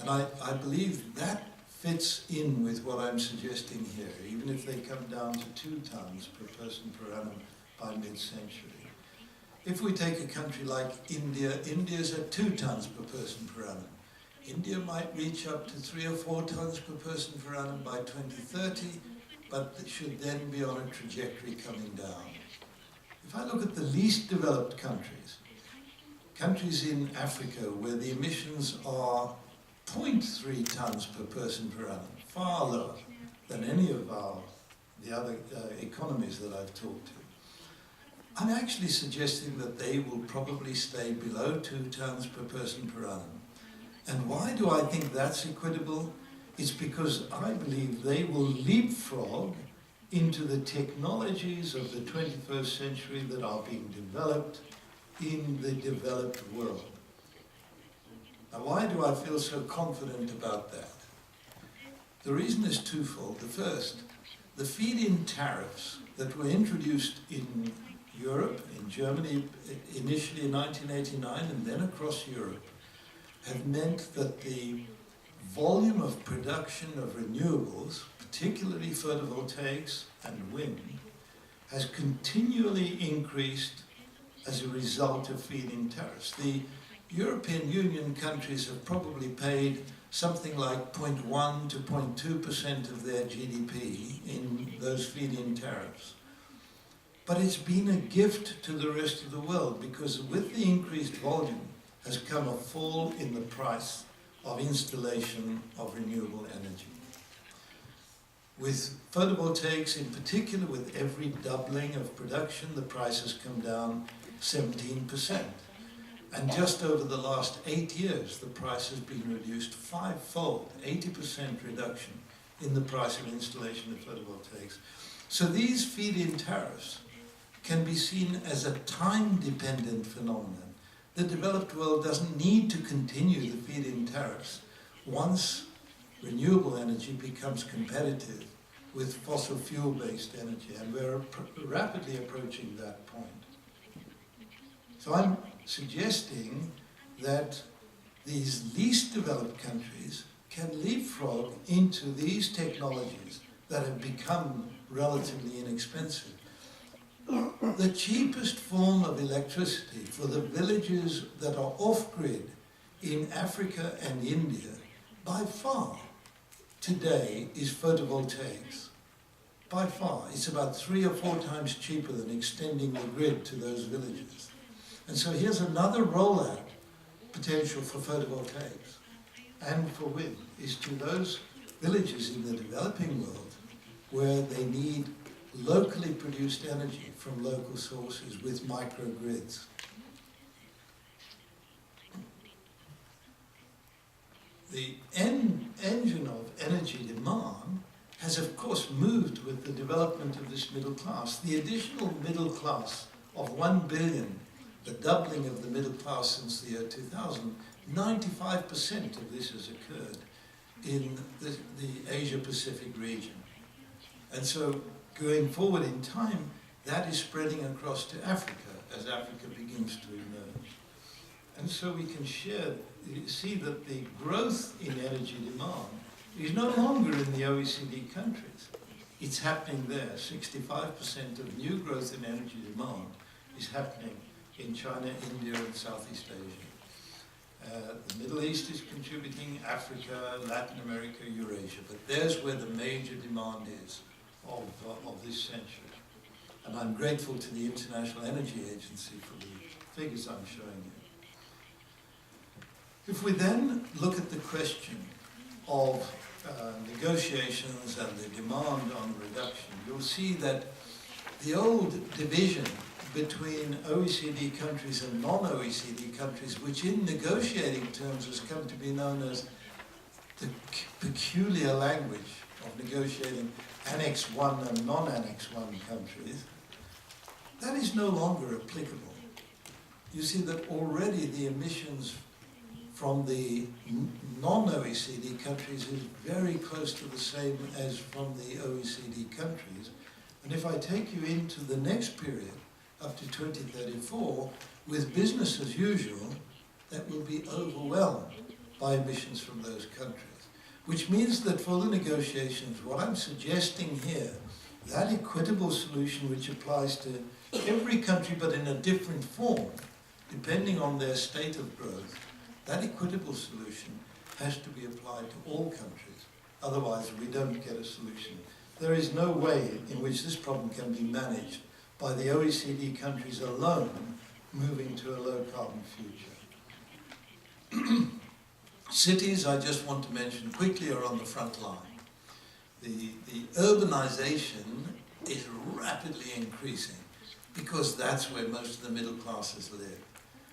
And I believe that fits in with what I'm suggesting here, even if they come down to 2 tons per person per annum by mid-century. If we take a country like India, India's at 2 tons per person per annum. India might reach up to 3 or 4 tons per person per annum by 2030, but it should then be on a trajectory coming down. If I look at the least developed countries, countries in Africa where the emissions are 0.3 tons per person per annum, far lower than any of the other economies that I've talked to, I'm actually suggesting that they will probably stay below 2 tons per person per annum. And why do I think that's equitable? It's because I believe they will leapfrog into the technologies of the 21st century that are being developed in the developed world. Now, why do I feel so confident about that? The reason is twofold. The first, the feed-in tariffs that were introduced in Europe, in Germany initially in 1989 and then across Europe, have meant that the volume of production of renewables, particularly photovoltaics and wind, has continually increased as a result of feed-in tariffs. The European Union countries have probably paid something like 0.1 to 0.2% of their GDP in those feed-in tariffs. But it's been a gift to the rest of the world because with the increased volume has come a fall in the price of installation of renewable energy. With photovoltaics in particular, with every doubling of production, the price has come down 17%. And just over the last 8 years, the price has been reduced 5-fold, 80% reduction in the price of installation of photovoltaics. So these feed-in tariffs can be seen as a time-dependent phenomenon. The developed world doesn't need to continue the feed-in tariffs once renewable energy becomes competitive with fossil fuel-based energy, and we're rapidly approaching that point. So I'm suggesting that these least developed countries can leapfrog into these technologies that have become relatively inexpensive. The cheapest form of electricity for the villages that are off-grid in Africa and India, by far, today is photovoltaics. By far. It's about 3 or 4 times cheaper than extending the grid to those villages. And so here's another rollout potential for photovoltaics and for wind, is to those villages in the developing world where they need locally produced energy from local sources with microgrids. the engine of energy demand has of course moved with the development of this middle class. The additional middle class of 1 billion, the doubling of the middle class since the year 2000, 95% of this has occurred in the Asia-Pacific region. And so going forward in time, that is spreading across to Africa as Africa begins to emerge. And so we can see that the growth in energy demand is no longer in the OECD countries. It's happening there. 65% of new growth in energy demand is happening in China, India, and Southeast Asia. The Middle East is contributing, Africa, Latin America, Eurasia, but there's where the major demand is of this century. And I'm grateful to the International Energy Agency for the figures I'm showing you. If we then look at the question of negotiations and the demand on reduction, you'll see that the old division between OECD countries and non-OECD countries, which in negotiating terms has come to be known as the peculiar language of negotiating Annex 1 and non-Annex 1 countries, that is no longer applicable. You see that already the emissions from the non-OECD countries is very close to the same as from the OECD countries. And if I take you into the next period, up to 2034, with business as usual, that will be overwhelmed by emissions from those countries. Which means that for the negotiations, what I'm suggesting here, that equitable solution which applies to every country but in a different form, depending on their state of growth, that equitable solution has to be applied to all countries. Otherwise, we don't get a solution. There is no way in which this problem can be managed by the OECD countries alone moving to a low-carbon future. Cities, I just want to mention quickly, are on the front line. The urbanization is rapidly increasing because that's where most of the middle classes live.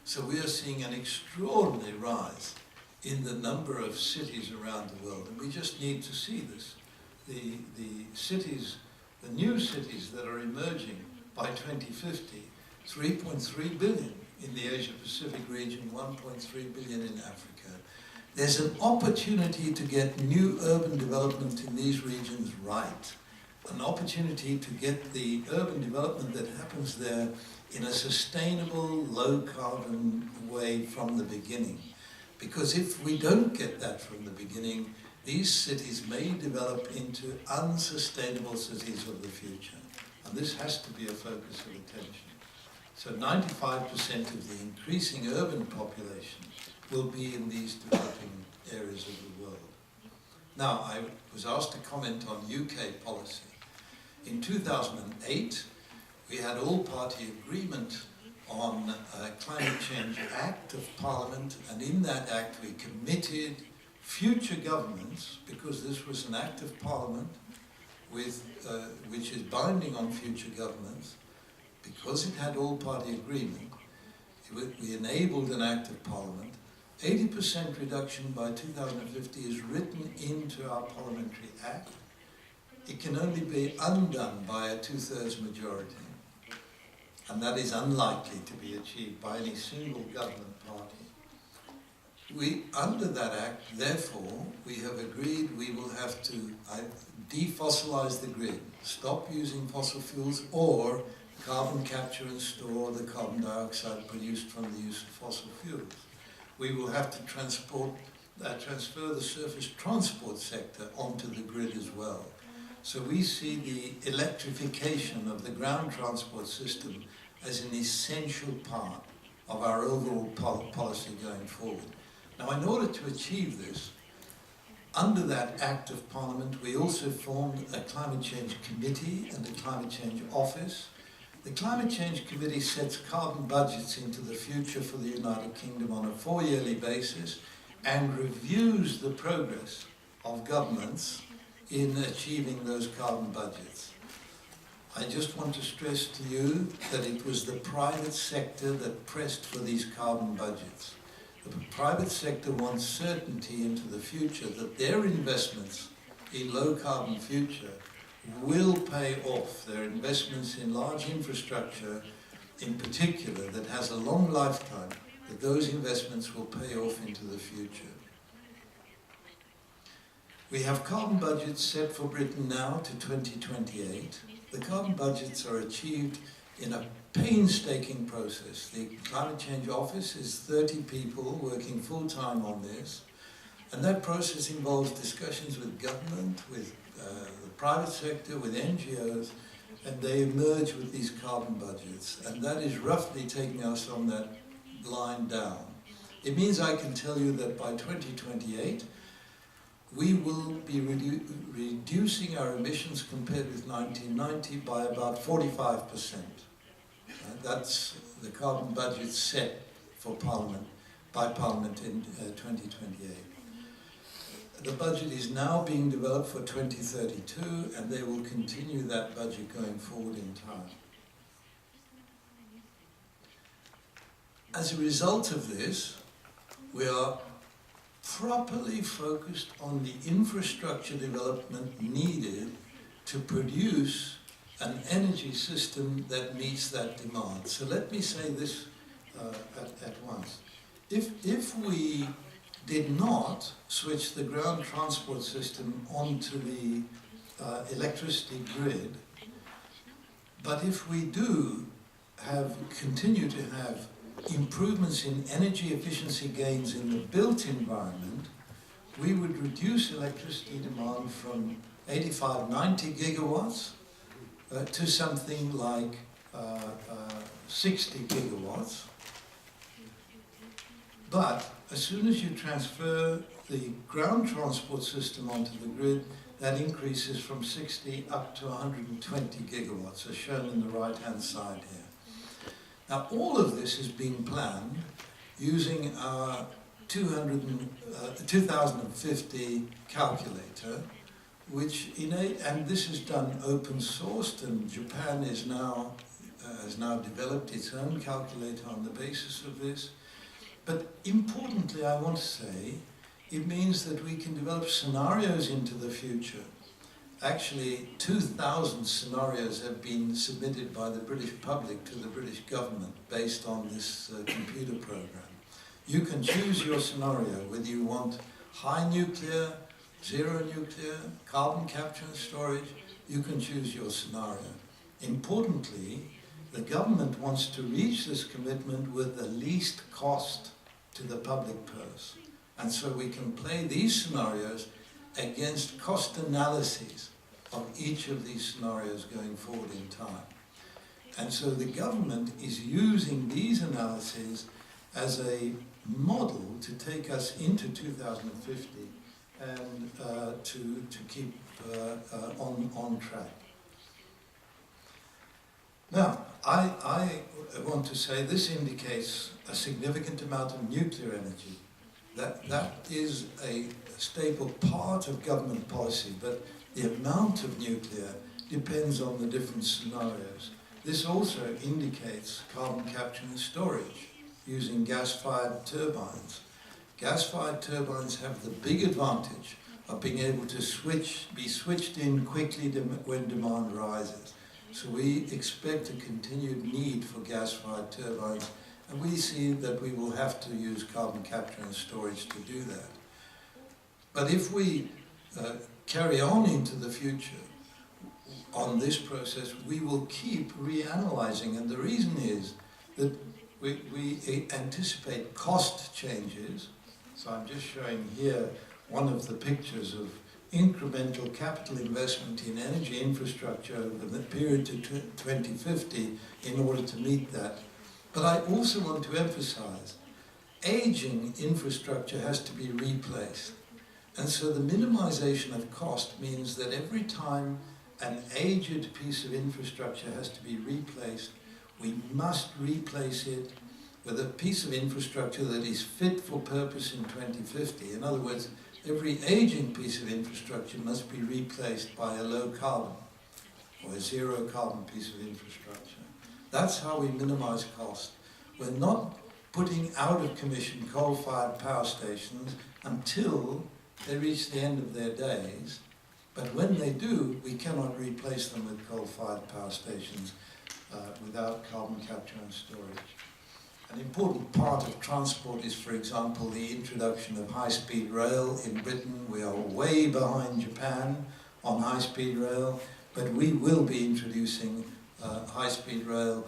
So we are seeing an extraordinary rise in the number of cities around the world, and we just need to see this. The cities, the new cities that are emerging by 2050, 3.3 billion in the Asia-Pacific region, 1.3 billion in Africa. There's an opportunity to get new urban development in these regions right. An opportunity to get the urban development that happens there in a sustainable, low-carbon way from the beginning. Because if we don't get that from the beginning, these cities may develop into unsustainable cities of the future. And this has to be a focus of attention. So 95% of the increasing urban population will be in these developing areas of the world. Now, I was asked to comment on UK policy. In 2008, we had all-party agreement on a Climate Change Act of Parliament, and in that act we committed future governments, because this was an act of Parliament with, which is binding on future governments, because it had all-party agreement, we enabled an act of Parliament. 80% reduction by 2050 is written into our Parliamentary Act. It can only be undone by a 2/3 majority. And that is unlikely to be achieved by any single government party. Under that act, therefore, we have agreed we will have to defossilize the grid, stop using fossil fuels, or carbon capture and store the carbon dioxide produced from the use of fossil fuels. We will have to transfer the surface transport sector onto the grid as well. So we see the electrification of the ground transport system as an essential part of our overall policy going forward. Now, in order to achieve this, under that Act of Parliament, we also formed a Climate Change Committee and a Climate Change Office. The Climate Change Committee sets carbon budgets into the future for the United Kingdom on a 4-yearly basis and reviews the progress of governments in achieving those carbon budgets. I just want to stress to you that it was the private sector that pressed for these carbon budgets. The private sector wants certainty into the future that their investments in low carbon future will pay off. Their investments in large infrastructure in particular that has a long lifetime, that those investments will pay off into the future. We have carbon budgets set for Britain now to 2028. The carbon budgets are achieved in a painstaking process. The Climate Change Office is 30 people working full-time on this, and that process involves discussions with government, with the private sector, with NGOs, and they emerge with these carbon budgets, and that is roughly taking us on that line down. It means I can tell you that by 2028 we will be reducing our emissions compared with 1990 by about 45%. That's the carbon budget set for Parliament, by Parliament in 2028. The budget is now being developed for 2032, and they will continue that budget going forward in time. As a result of this, we are properly focused on the infrastructure development needed to produce an energy system that meets that demand. So let me say this at once. If we did not switch the ground transport system onto the electricity grid, but if we do continue to have improvements in energy efficiency gains in the built environment, we would reduce electricity demand from 85-90 gigawatts to something like 60 gigawatts. But as soon as you transfer the ground transport system onto the grid, that increases from 60 up to 120 gigawatts, as shown in the right-hand side here. Now, all of this is being planned using our 2050 calculator, and this is done open sourced, and Japan has now developed its own calculator on the basis of this. But importantly, I want to say, it means that we can develop scenarios into the future. Actually, 2,000 scenarios have been submitted by the British public to the British government based on this computer program. You can choose your scenario, whether you want high nuclear, zero nuclear, carbon capture and storage. You can choose your scenario. Importantly, the government wants to reach this commitment with the least cost to the public purse. And so we can play these scenarios against cost analyses of each of these scenarios going forward in time. And so the government is using these analyses as a model to take us into 2050 and to keep on track. Now, I want to say this indicates a significant amount of nuclear energy. That is a staple part of government policy, but the amount of nuclear depends on the different scenarios. This also indicates carbon capture and storage using gas-fired turbines. Gas-fired turbines have the big advantage of being able to be switched in quickly when demand rises. So we expect a continued need for gas-fired turbines, and we see that we will have to use carbon capture and storage to do that. But if we carry on into the future on this process, we will keep reanalyzing, and the reason is that we anticipate cost changes. So I'm just showing here one of the pictures of incremental capital investment in energy infrastructure over the period to 2050 in order to meet that. But I also want to emphasize, aging infrastructure has to be replaced. And so the minimization of cost means that every time an aged piece of infrastructure has to be replaced, we must replace it with a piece of infrastructure that is fit for purpose in 2050. In other words, every aging piece of infrastructure must be replaced by a low carbon or a zero carbon piece of infrastructure. That's how we minimize cost. We're not putting out of commission coal-fired power stations until they reach the end of their days. But when they do, we cannot replace them with coal-fired power stations without carbon capture and storage. An important part of transport is, for example, the introduction of high-speed rail. In Britain, we are way behind Japan on high-speed rail, but we will be introducing high-speed rail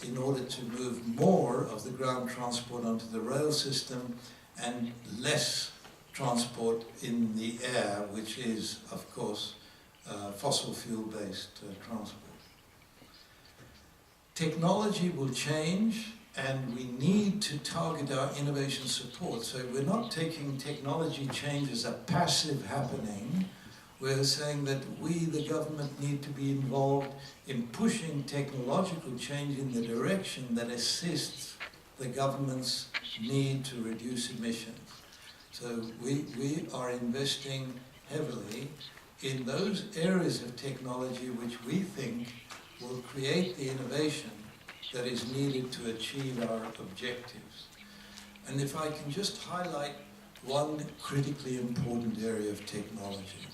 in order to move more of the ground transport onto the rail system and less transport in the air, which is, of course, fossil fuel-based transport. Technology will change, and we need to target our innovation support. So we're not taking technology change as a passive happening. We're saying that we, the government, need to be involved in pushing technological change in the direction that assists the government's need to reduce emissions. So we are investing heavily in those areas of technology which we think will create the innovation that is needed to achieve our objectives. And if I can just highlight one critically important area of technology.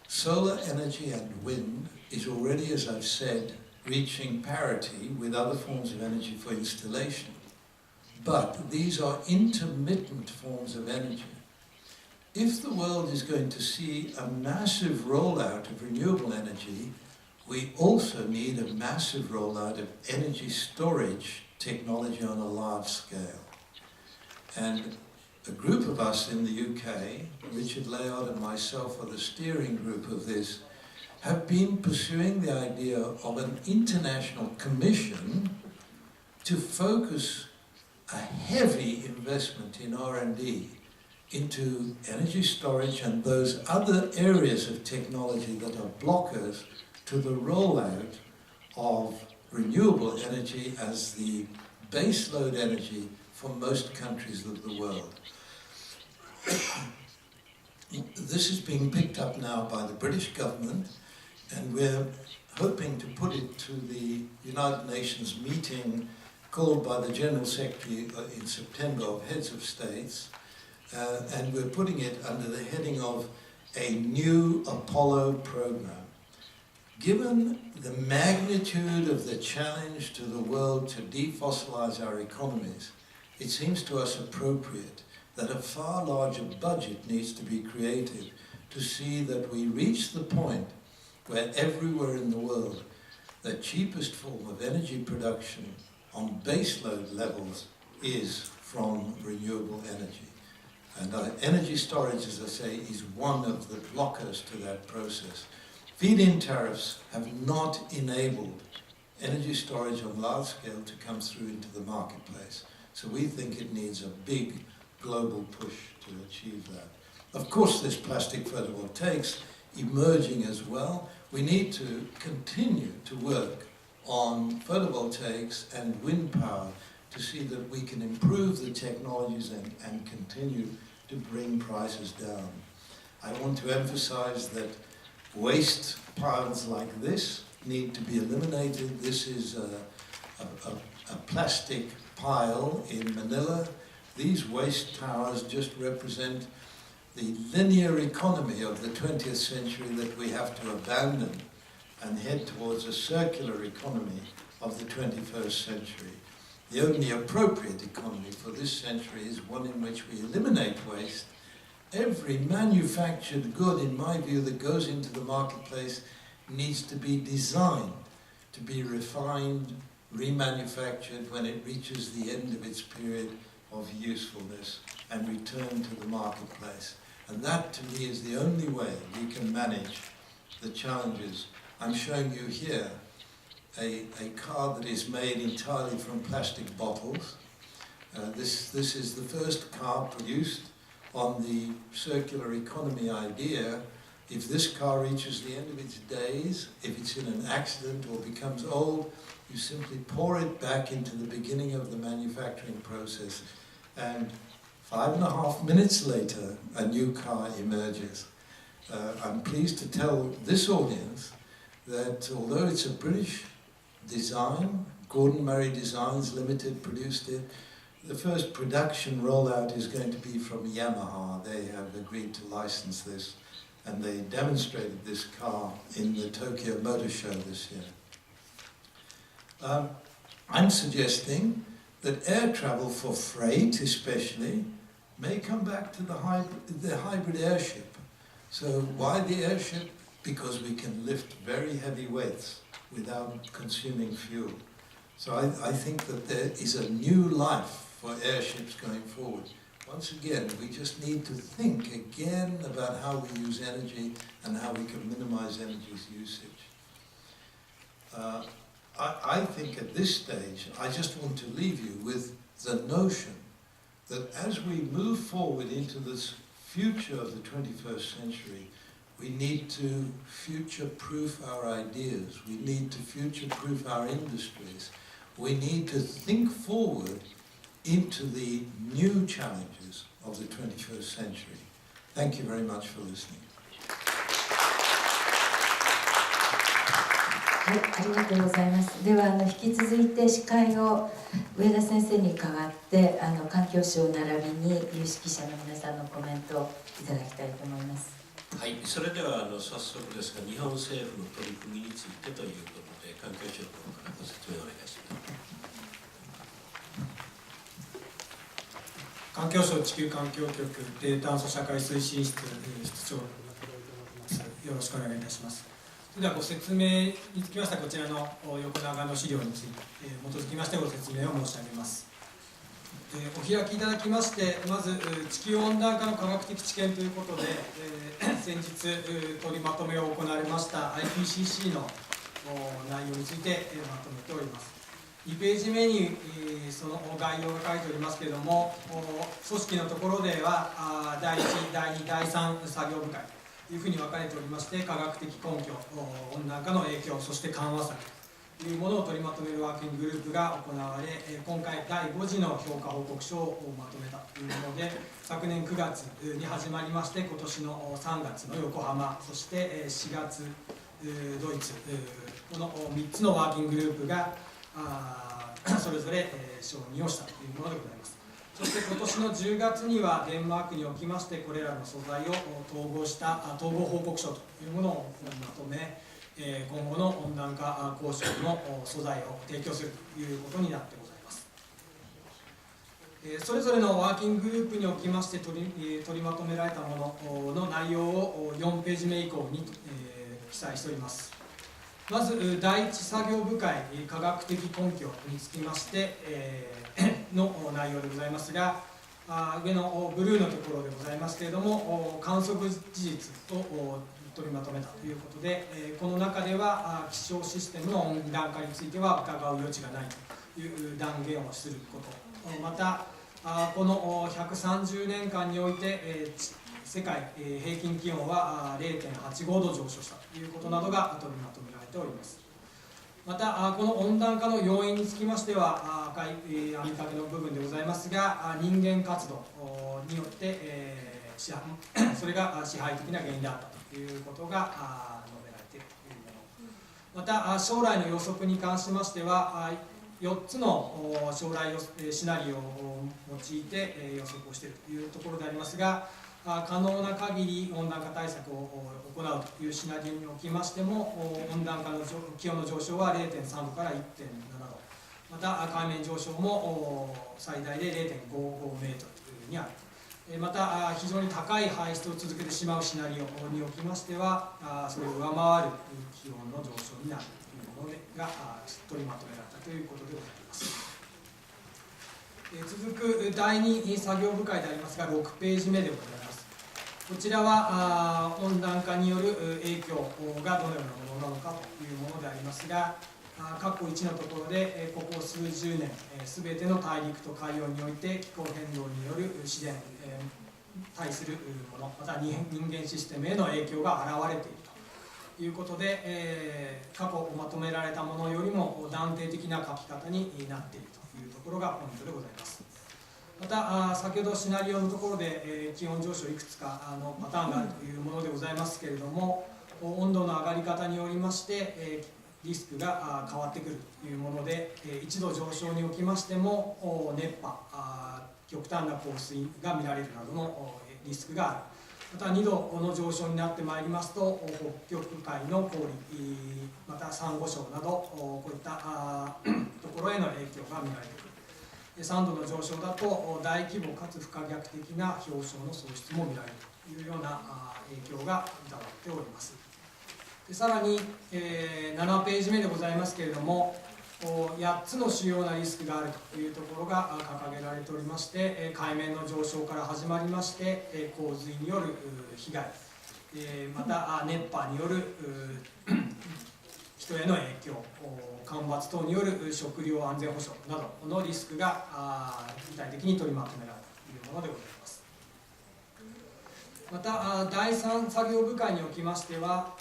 Solar energy and wind is already, as I've said, reaching parity with other forms of energy for installation. But these are intermittent forms of energy. If the world is going to see a massive rollout of renewable energy, we also need a massive rollout of energy storage technology on a large scale. And a group of us in the UK, Richard Layard and myself are the steering group of this, have been pursuing the idea of an international commission to focus a heavy investment in R&D into energy storage and those other areas of technology that are blockers to the rollout of renewable energy as the baseload energy for most countries of the world. This is being picked up now by the British government, and we're hoping to put it to the United Nations meeting called by the General Secretary in September of Heads of States, and we're putting it under the heading of a new Apollo program. Given the magnitude of the challenge to the world to defossilize our economies, it seems to us appropriate that a far larger budget needs to be created to see that we reach the point where everywhere in the world the cheapest form of energy production on baseload levels is from renewable energy. And energy storage, as I say, is one of the blockers to that process. Feed-in tariffs have not enabled energy storage on large scale to come through into the marketplace. So we think it needs a big global push to achieve that. Of course, there's plastic photovoltaics emerging as well. We need to continue to work on photovoltaics and wind power to see that we can improve the technologies and continue to bring prices down. I want to emphasize that waste piles like this need to be eliminated. This is a plastic pile in Manila. These waste towers just represent the linear economy of the 20th century that we have to abandon and head towards a circular economy of the 21st century. The only appropriate economy for this century is one in which we eliminate waste. Every manufactured good, in my view, that goes into the marketplace needs to be designed to be refined, remanufactured when it reaches the end of its period of usefulness and returned to the marketplace. And that, to me, is the only way we can manage the challenges. I'm showing you here a car that is made entirely from plastic bottles. This is the first car produced on the circular economy idea. If this car reaches the end of its days, if it's in an accident or becomes old, you simply pour it back into the beginning of the manufacturing process, and 5.5 minutes later, a new car emerges. I'm pleased to tell this audience that although it's a British design, Gordon Murray Designs Limited produced it. The first production rollout is going to be from Yamaha. They have agreed to license this, and they demonstrated this car in the Tokyo Motor Show this year. I'm suggesting that air travel for freight especially may come back to the hybrid airship. So why the airship? Because we can lift very heavy weights without consuming fuel. So I think that there is a new life for airships going forward. Once again, we just need to think again about how we use energy and how we can minimize energy's usage. I think at this stage, I just want to leave you with the notion that as we move forward into this future of the 21st century, we need to future-proof our ideas. We need to future-proof our industries. We need to think forward into the new challenges of the 21st century. Thank you very much for listening. はい、ありがとうございます。では引き続いて司会を上田先生に代わって環境省並びに有識者の皆さんのコメントをいただきたいと思います。はい、それでは早速ですが、日本政府の取り組みについてということで、環境省の方からご説明をお願いします。環境省地球環境局低炭素社会推進室室長、よろしくお願いいたします。それではご説明につきましては、こちらの横長の資料について基づきましてご説明を申し上げます。お開きいただきまして、まず地球温暖化の科学的知見ということで、先日取りまとめを行われました IPCC の内容についてまとめております。2ページ目にその概要が書いておりますけれども、組織のところでは第1、第2、第3作業部会というふうに分かれておりまして、科学的根拠、温暖化の影響、そして緩和策というものを取りまとめるワーキンググループが行われ、今回第5次の評価報告書をまとめたというもので、昨年9月に始まりまして、今年の3月の横浜、そして4月ドイツ、この3つのワーキンググループがそれぞれ承認をしたというものでございます。そして今年の10月にはデンマークにおきまして、これらの素材を統合した統合報告書というものをまとめ、今後の温暖化交渉の素材を提供するということになってございます。それぞれのワーキンググループにおきまして取りまとめられたものの内容を4ページ目以降に記載しております。まず第一作業部会科学的根拠につきまして、の内容でございますが、上のブルーのところでございますけれども、観測事実を取りまとめたということで、この中では気象システムの温暖化については疑う余地がないという断言をすること、またこの130年間において世界平均気温は 0.85 度上昇したということなどが取りまとめられております。またこの温暖化の要因につきましては、赤い網掛けの部分でございますが、人間活動によってそれが支配的な原因であったということが述べられているというもの。また将来の予測に関しましては、4つの将来シナリオを用いて予測をしているというところでありますが、可能な限り温暖化対策を行うというシナリオにおきましても、温暖化の気温の上昇は 0.3 度から 1.7 度、また海面上昇も最大で 0.55 メートルにある。また非常に高い排出を続けてしまうシナリオにおきましては、それを上回る気温の上昇になるというものが取りまとめられたということでございます。続く第2作業部会でありますが、6ページ目でございます。こちらは温暖化による影響がどのようなものなのかというものでありますが、過去1のところでここ数十年すべての大陸と海洋において気候変動による自然に対するもの、また人間システムへの影響が現れているということで、過去まとめられたものよりも断定的な書き方になっているというところがポイントでございます。また先ほどシナリオのところで気温上昇いくつかのパターンがあるというものでございますけれども、温度の上がり方によりましてリスクが変わってくるというもので、1度上昇におきましても熱波、極端な降水が見られるなどのリスクがある。また2度の上昇になってまいりますと北極海の氷、またサンゴ礁などこういったところへの影響が見られてくる。3度の上昇だと大規模かつ不可逆的な氷床の喪失も見られるというような影響が疑っております。でさらに、7ページ目でございますけれども、8つの主要なリスクがあるというところが掲げられておりまして、海面の上昇から始まりまして、洪水による被害、また熱波による人への影響、干ばつ等による食料安全保障などのリスクが具体的に取りまとめられたというものでございます。また第3作業部会におきましては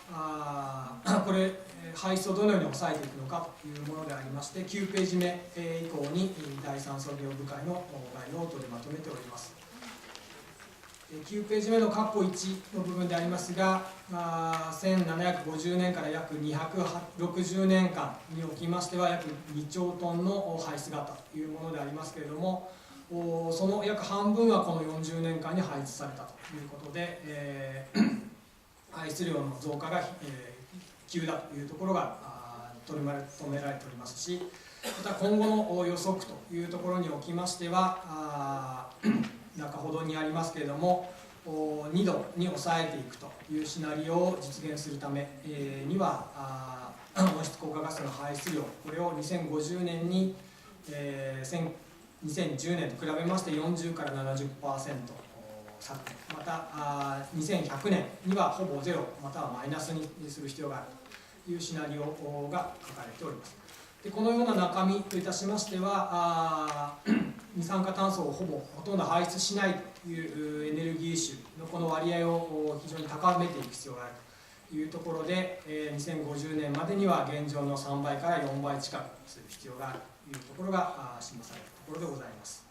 これ排出をどのように抑えていくのかというものでありまして、9ページ目以降に第3作業部会の概要を取りまとめております。9ページ目の括弧1の部分でありますが、1750年から約260年間におきましては約2兆トンの排出があったというものでありますけれども、その約半分はこの40年間に排出されたということで、排出量の増加が、急だというところが取りまとめられておりますし、また今後の予測というところにおきましては中ほどにありますけれども、2度に抑えていくというシナリオを実現するためには温室効果ガスの排出量、これを2050年に、2010年と比べまして40から 70% 削減、また2100年にはほぼゼロまたはマイナスにする必要があるというシナリオが書かれております。でこのような中身といたしましては二酸化炭素をほとんど排出しないというエネルギー種のこの割合を非常に高めていく必要があるというところで、2050年までには現状の3倍から4倍近くする必要があるというところが示されたところでございます。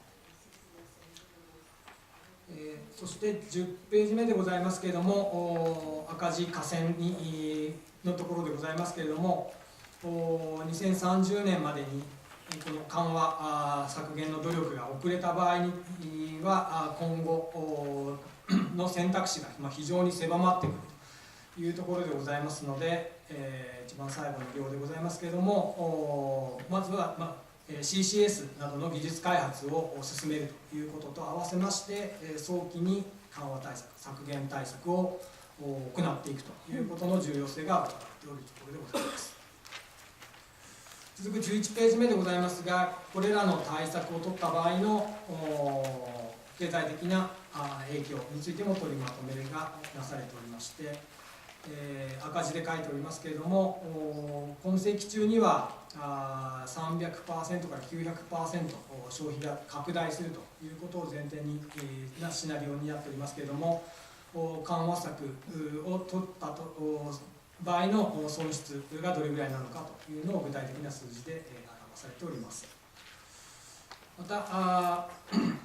そして10ページ目でございますけれども、赤字河川のところでございますけれども、2030年までにこの緩和削減の努力が遅れた場合には今後の選択肢が非常に狭まってくるというところでございますので、一番最後の行でございますけれども、まずは、CCS などの技術開発を進めるということと合わせまして早期に緩和対策、削減対策を行っていくということの重要性が分かっておるところでございます。続く11ページ目でございますが、これらの対策を取った場合の経済的な影響についても取りまとめがなされておりまして、赤字で書いておりますけれども、今世紀中には300% から 900% 消費が拡大するということを前提になシナリオになっておりますけれども、緩和策を取った場合の損失がどれぐらいなのかというのを具体的な数字で表されております。また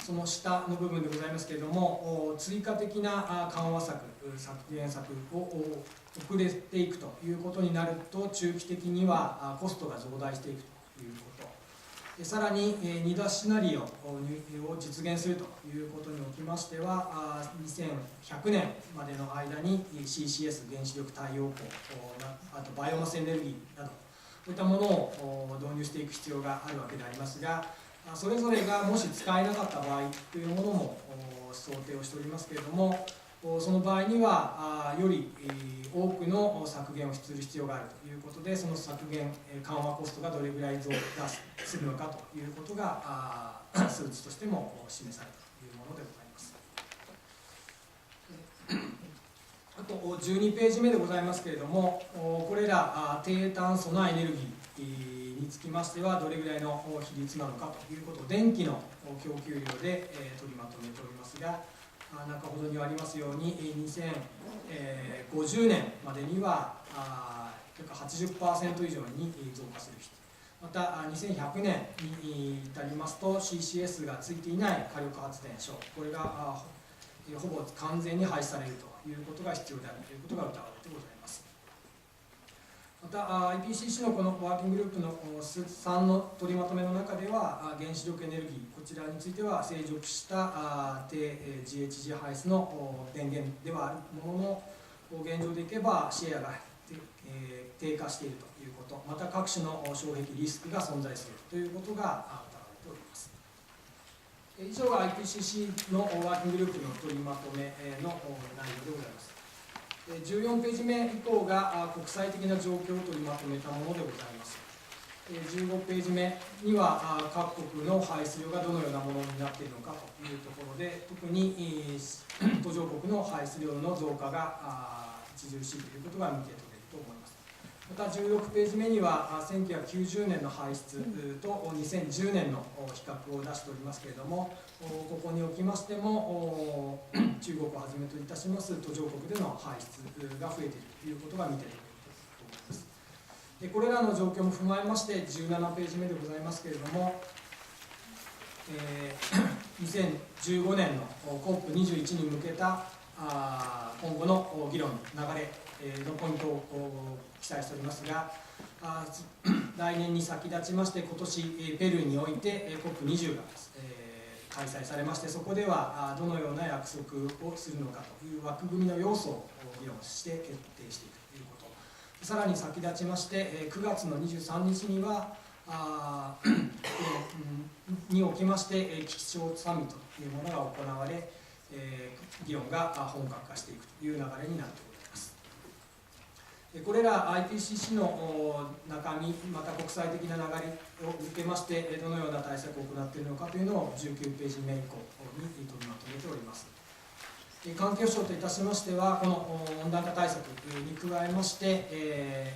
その下の部分でございますけれども、追加的な緩和策、削減策を遅れていくということになると、中期的にはコストが増大していくということ、さらに2打シナリオを実現するということにおきましては、2100年までの間に CCS 原子力太陽光、あとバイオマスエネルギーなどこういったものを導入していく必要があるわけでありますが、それぞれがもし使えなかった場合というものも想定をしておりますけれども、その場合にはより多くの削減をする必要があるということで、その削減緩和コストがどれぐらい増加するのかということが数値としても示されたというものでございます。あと12ページ目でございますけれども、これら低炭素なエネルギーにつきましてはどれぐらいの比率なのかということを電気の供給量で取りまとめておりますが、中ほどにありますように2050年までには約 80% 以上に増加する必要、また2100年に至りますと CCS がついていない火力発電所、これがほぼ完全に廃止されるということが必要であるということが謳われてございます。また IPCC のこのワーキンググループの3の取りまとめの中では、原子力エネルギー、こちらについては成熟した低 GHG 排出の電源ではあるものの、現状でいけばシェアが低下しているということ、また各種の障壁リスクが存在するということが疑われております。以上が IPCC のワーキンググループの取りまとめの内容でございます。14ページ目以降が国際的な状況を取りまとめたものでございます。15ページ目には各国の排出量がどのようなものになっているのかというところで、特に途上国の排出量の増加が著しいということが見て取れると思います。また16ページ目には1990年の排出と2010年の比較を出しておりますけれども、ここにおきましても中国をはじめといたします途上国での排出が増えているということが見て取れると思います。これらの状況も踏まえまして17ページ目でございますけれども、2015年の COP21 に向けた今後の議論、流れのポイントを記載しておりますが、来年に先立ちまして今年ペルーにおいて COP20 が開催されまして、そこではどのような約束をするのかという枠組みの要素を議論して決定していくということ、さらに先立ちまして9月の23日にはにおきまして気象サミットというものが行われ、議論が本格化していくという流れになっております。これら IPCC の中身、また国際的な流れを受けましてどのような対策を行っているのかというのを19ページ目以降に取りまとめております。環境省といたしましては、この温暖化対策に加えまして、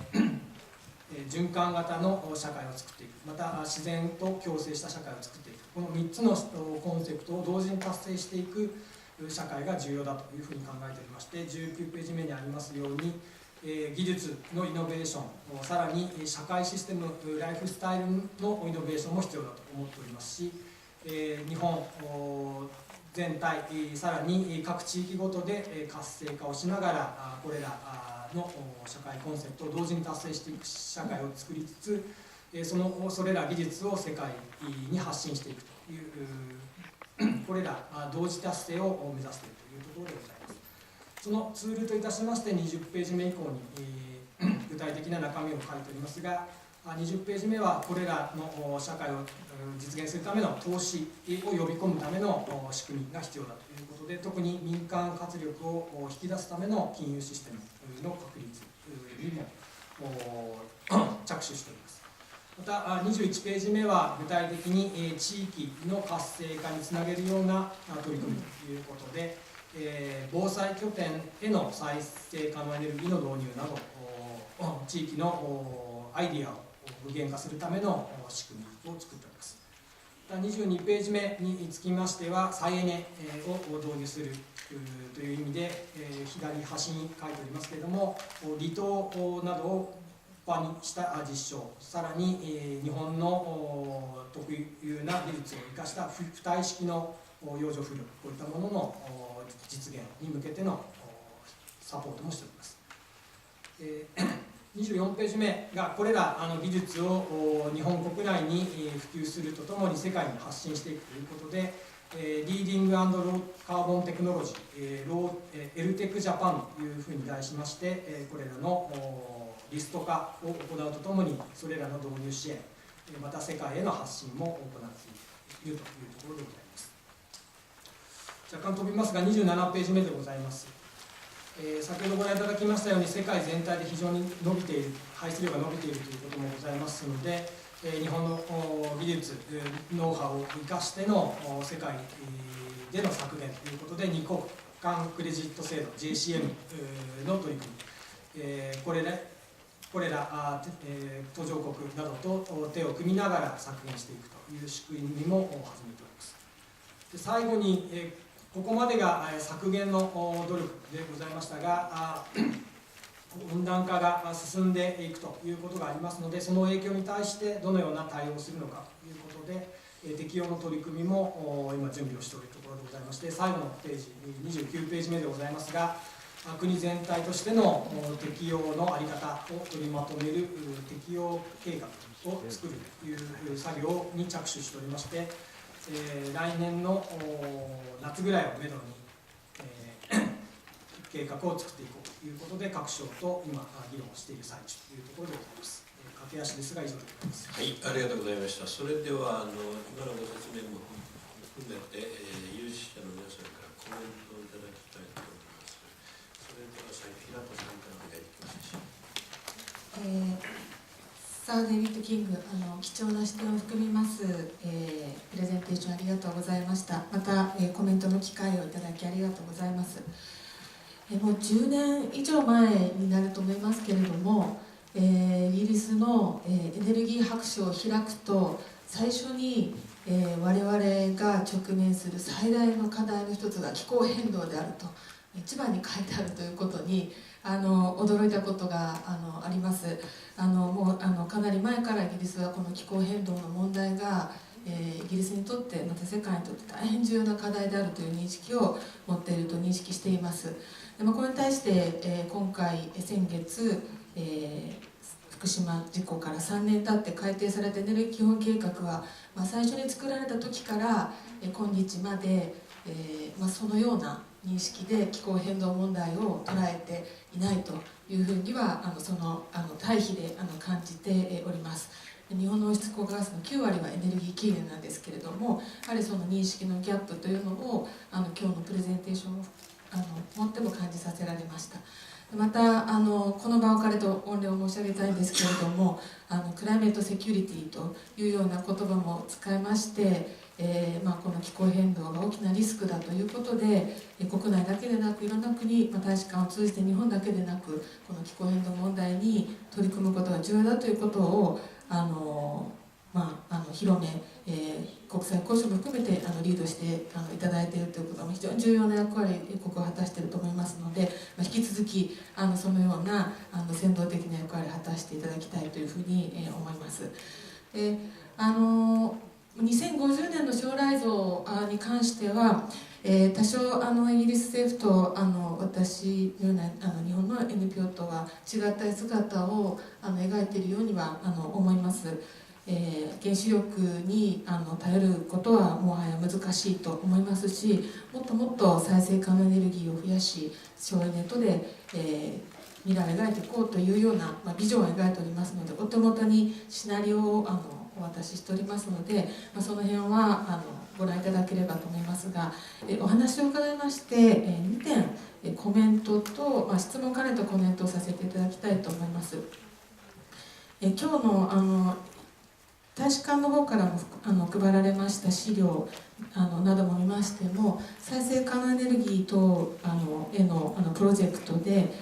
循環型の社会を作っていく、また自然と共生した社会を作っていく、この3つのコンセプトを同時に達成していく社会が重要だというふうに考えておりまして、19ページ目にありますように、技術のイノベーション、さらに社会システム、ライフスタイルのイノベーションも必要だと思っておりますし、日本全体、さらに各地域ごとで活性化をしながら、これらの社会コンセプトを同時に達成していく社会を作りつつ、それら技術を世界に発信していくという、これら同時達成を目指しているというところでございます。そのツールといたしまして20ページ目以降に具体的な中身を書いておりますが、20ページ目はこれらの社会を実現するための投資を呼び込むための仕組みが必要だということで、特に民間活力を引き出すための金融システムの確立にも着手しております。また21ページ目は具体的に地域の活性化につなげるような取り組みということで、防災拠点への再生可能エネルギーの導入など地域のアイディアを具現化するための仕組みを作っております。22ページ目につきましては再エネを導入するという意味で、左端に書いておりますけれども、離島などを場にした実証、さらに日本の特有な技術を生かした浮体式の洋上風力、こういったものの実現に向けてのサポートもしております。24ページ目がこれら技術を日本国内に普及するとともに世界に発信していくということで、リーディング&ローカーボンテクノロジー、LTEC ジャパンというふうに題しまして、これらのリスト化を行うとともにそれらの導入支援、また世界への発信も行っているというところでございます。若干飛びますが27ページ目でございます。先ほどご覧いただきましたように世界全体で非常に伸びている、排出量が伸びているということもございますので、日本の技術、ノウハウを生かしての世界での削減ということで、二国間クレジット制度 JCM の取り組み、これら途上国などと手を組みながら削減していくという仕組みも始めております。で最後にここまでが削減の努力でございましたが、温暖化が進んでいくということがありますので、その影響に対してどのような対応をするのかということで、適用の取り組みも今準備をしておるところでございまして、最後のページ29ページ目でございますが、国全体としての適用の在り方を取りまとめる適用計画を作るという作業に着手しておりまして、来年の夏ぐらいをめどに、計画を作っていこうということで各省と今議論をしている最中というところでございます。駆け足ですが以上でございます。はい、ありがとうございました。それでは今のご説明も含めて、有識者の皆さんからコメントをいただきたいと思います。それでは平子さんからお願いできますでしょうか。サー・デイビッド・キング、貴重な視点を含みます、プレゼンテーションありがとうございました。また、コメントの機会をいただきありがとうございます。もう10年以上前になると思いますけれども、イギリスの、エネルギー白書を開くと最初に、我々が直面する最大の課題の一つが気候変動であると一番に書いてあるということに驚いたことがあります。もうかなり前からイギリスはこの気候変動の問題が、イギリスにとってまた世界にとって大変重要な課題であるという認識を持っていると認識しています。でこれに対して、今回先月、福島事故から3年経って改定されたエネルギー基本計画は、最初に作られた時から、今日まで、そのような認識で気候変動問題を捉えていないというふうには対比で感じております。日本の温室効果ガスの9割はエネルギー起源なんですけれども、やはりその認識のギャップというのを今日のプレゼンテーションを持っても感じさせられました。またこの場を借りて御礼を申し上げたいんですけれども、クライメートセキュリティというような言葉も使いまして、この気候変動が大きなリスクだということで、国内だけでなくいろんな国、大使館を通じて日本だけでなくこの気候変動問題に取り組むことが重要だということを広め、国際交渉も含めてリードしていただいているということは非常に重要な役割ここを果たしていると思いますので、引き続きそのような先導的な役割を果たしていただきたいというふうに思います。2050年の将来像に関しては、多少イギリス政府と私のような日本の NPO とは違った姿を描いているようには思います。原子力に頼ることはもはや難しいと思いますし、もっともっと再生可能エネルギーを増やし省エネとで、未来を描いていこうというような、ビジョンを描いておりますので、お手元にシナリオをお渡ししておりますので、その辺はご覧いただければと思いますが、お話を伺いまして、2点コメントと、質問兼ねたコメントをさせていただきたいと思います。今日の大使館の方からも配られました資料なども見ましても、再生可能エネルギー等へのプロジェクトで、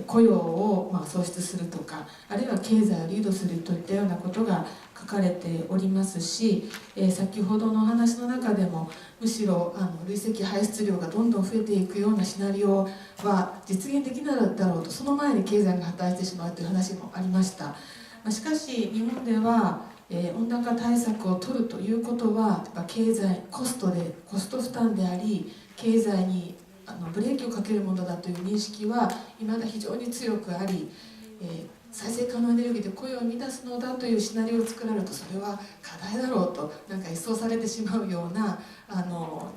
雇用を創出するとか、あるいは経済をリードするといったようなことが書かれておりますし、先ほどのお話の中でもむしろ累積排出量がどんどん増えていくようなシナリオは実現できないだろうと、その前に経済が破綻してしまうという話もありました。しかし日本では温暖化対策を取るということは経済コスト負担であり、経済にブレーキをかけるものだという認識は未だ非常に強くあり、再生可能エネルギーで雇用を生み出すのだというシナリオを作られると、それは課題だろうと一掃されてしまうような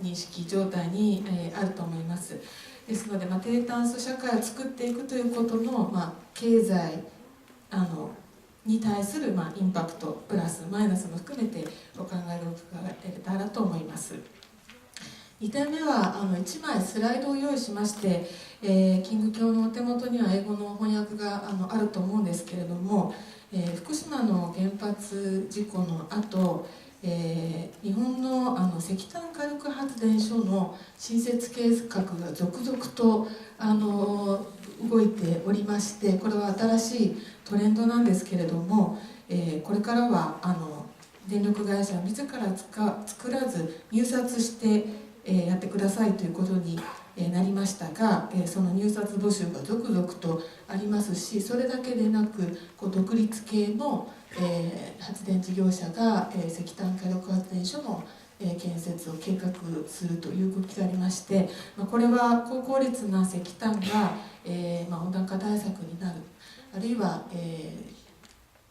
認識状態にあると思います。ですので、低炭素社会を作っていくということの、経済に対するインパクトプラスマイナスも含めてお考えを伺えたらと思います。2点目は1枚スライドを用意しまして、キング教のお手元には英語の翻訳があると思うんですけれども、福島の原発事故の後、日本の石炭火力発電所の新設計画が続々と動いておりまして、これは新しいトレンドなんですけれども、これからは電力会社は自ら作らず入札してやってくださいということになりましたが、その入札募集が続々とありますし、それだけでなく独立系の発電事業者が石炭火力発電所も建設を計画するという動きがありまして、これは高効率な石炭が、温暖化対策になる、あるいは、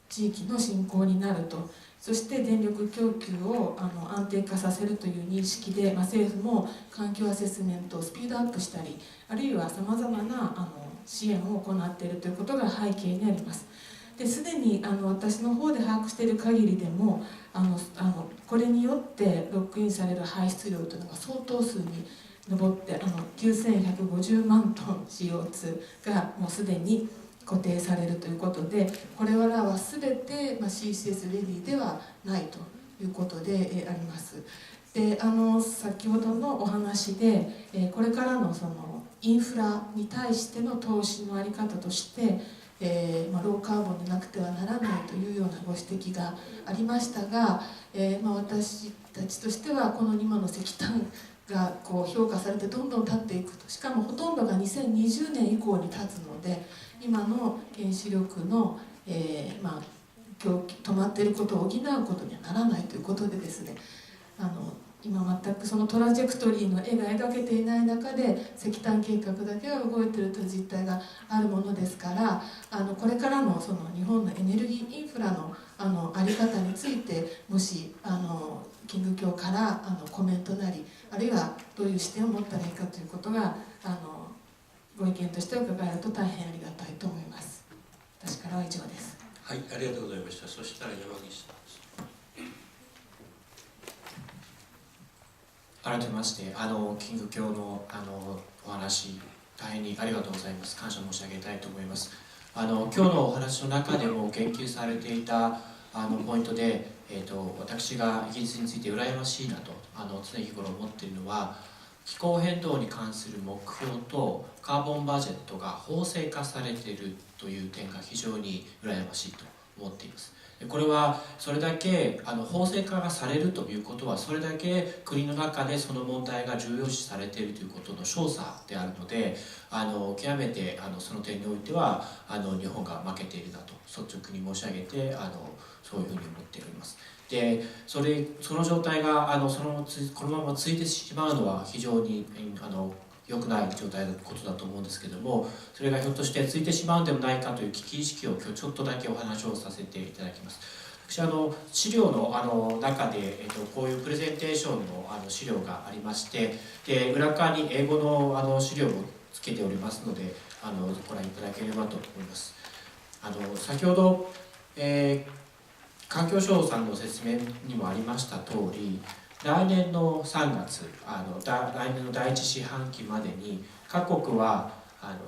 地域の振興になると、そして電力供給を安定化させるという認識で、政府も環境アセスメントをスピードアップしたり、あるいはさまざまな支援を行っているということが背景にあります。ですでに私の方で把握している限りでもこれによってロックインされる排出量というのが相当数に上って9150万トン CO2 がもうすでに固定されるということで、これらは全て CCS レディではないということであります。で先ほどのお話でこれからのそのインフラに対しての投資の在り方としてローカーボンでなくてはならないというようなご指摘がありましたが、私たちとしてはこの今の石炭が評価されてどんどん経っていくと、しかもほとんどが2020年以降に経つので、今の原子力の、止まっていることを補うことにはならないということでですね、今全くそのトラジェクトリーの絵が描けていない中で石炭計画だけが動いているという実態があるものですから、これからのその日本のエネルギーインフラの在り方について、もしキング教からコメントなり、あるいはどういう視点を持ったらいいかということがご意見として伺えると大変ありがたいと思います。私からは以上です。はい、ありがとうございました。そしたら山岸さん。改めましてキング教のお話、大変にありがとうございます。感謝申し上げたいと思います。今日のお話の中でも言及されていたポイントで、私がイギリスについて羨ましいなと常日頃思っているのは、気候変動に関する目標とカーボンバジェットが法制化されているという点が非常に羨ましいと思っています。これはそれだけ法制化がされるということは、それだけ国の中でその問題が重要視されているということの証左であるので、極めてその点においては日本が負けているなと率直に申し上げてそういうふうに思っております。でその状態がこのまま続いてしまうのは非常に良くない状態のことだと思うんですけども、それがひょっとしてついてしまうんではないかという危機意識を今日ちょっとだけお話をさせていただきます。私資料の中で、こういうプレゼンテーションの資料がありまして、で裏側に英語の資料をつけておりますのでご覧いただければと思います。先ほど、環境省さんの説明にもありました通り、来年の3月来年の第一四半期までに各国は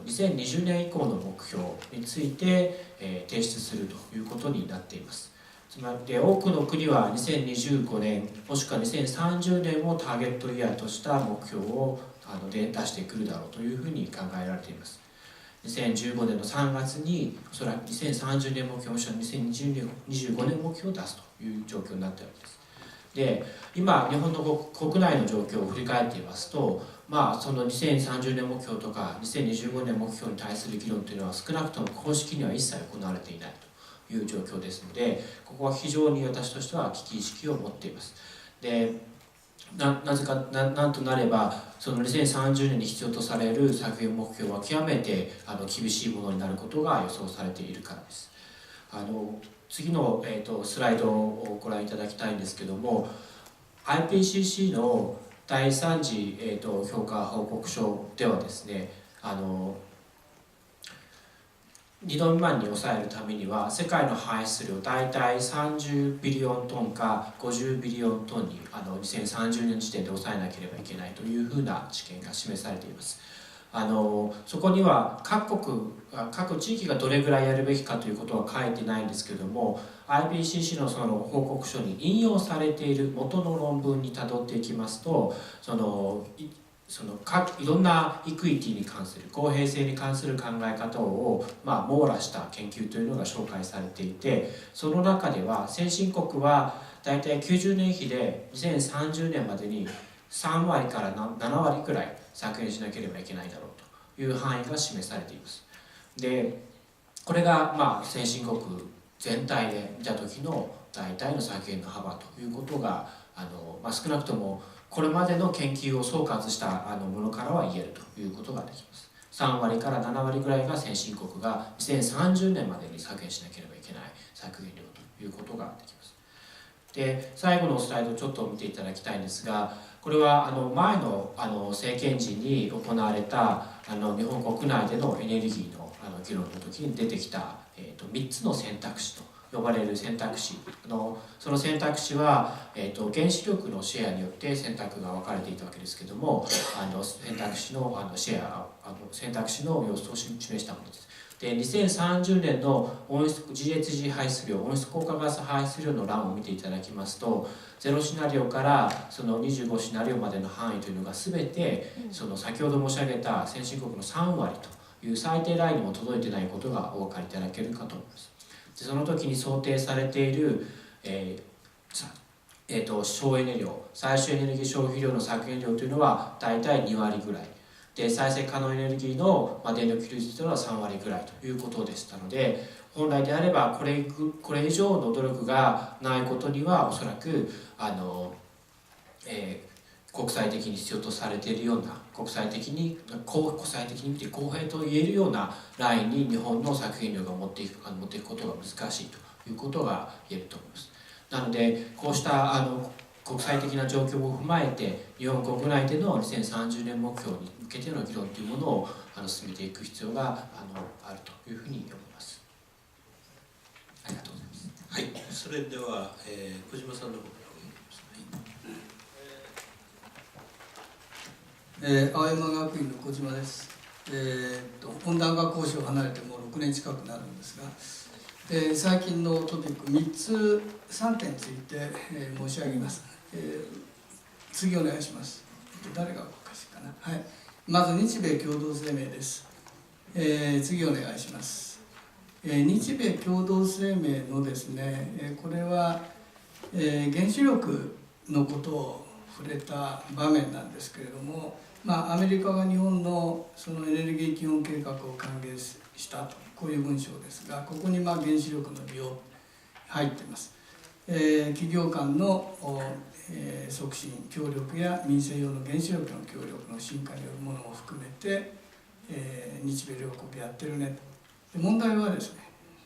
2020年以降の目標について、提出するということになっています。つまり多くの国は2025年もしくは2030年をターゲットイヤーとした目標を出してくるだろうというふうに考えられています。2015年の3月におそらく2030年目標もしくは2025年目標を出すという状況になっているわけです。で今日本の国内の状況を振り返っていますと、その2030年目標とか2025年目標に対する議論というのは少なくとも公式には一切行われていないという状況ですので、ここは非常に私としては危機意識を持っています。でなぜかなんとなればその2030年に必要とされる削減目標は極めて厳しいものになることが予想されているからです。次の、スライドをご覧いただきたいんですけども、 IPCC の第3次、評価報告書ではですね、2度未満に抑えるためには世界の排出量大体30ビリオントンか50ビリオントンに2030年時点で抑えなければいけないというふうな知見が示されています。そこには各地域がどれぐらいやるべきかということは書いてないんですけれども、 IPCC のその報告書に引用されている元の論文にたどっていきますと、いろんなイクイティに関する公平性に関する考え方を網羅した研究というのが紹介されていて、その中では先進国はだいたい90年比で2030年までに3割から7割くらい削減しなければいけないだろうという範囲が示されています。でこれが先進国全体で見た時の大体の削減の幅ということが少なくともこれまでの研究を総括したものからは言えるということができます。3割から7割ぐらいが先進国が2030年までに削減しなければいけない削減量ということができます。で、最後のスライドをちょっと見ていただきたいんですが、これは前の政権時に行われた日本国内でのエネルギーの議論の時に出てきた、3つの選択肢と呼ばれる選択肢、その選択肢は、原子力のシェアによって選択が分かれていたわけですけども、選択肢のシェア、選択肢の様子を示したものです。で、2030年のGHG 排出量、温室効果ガス排出量の欄を見ていただきますと、0シナリオからその25シナリオまでの範囲というのが全てその先ほど申し上げた先進国の3割という最低ラインにも届いていないことがお分かりいただけるかと思います。で、その時に想定されている、省エネ量、最終エネルギー消費量の削減量というのは大体2割ぐらいで、再生可能エネルギーの電力比率というのは3割ぐらいということでしたので、本来であればこれ以上の努力がないことにはおそらく国際的に必要とされているような、国際的に見て公平と言えるようなラインに日本の削減量が持っていくことが難しいということが言えると思います。なので、こうした国際的な状況を踏まえて、日本国内での2030年目標に向けての議論というものを進めていく必要があるというふうに思います。ありがとうございます。はい、それでは、小島さんの方から青山学院の小島です。温暖化交渉を離れてもう6年近くなるんですが、最近のトピック3点について、申し上げます。次お願いします。誰がおかしいかな。はい、まず日米共同声明です。次お願いします。日米共同声明のですね、これは、原子力のことを触れた場面なんですけれども、アメリカが日本のそのエネルギー基本計画を歓迎したと、こういう文章ですが、ここに原子力の利用入っています。企業間の促進協力や民生用の原子力の協力の進化によるものも含めて、日米両国やってるねと。問題はですね、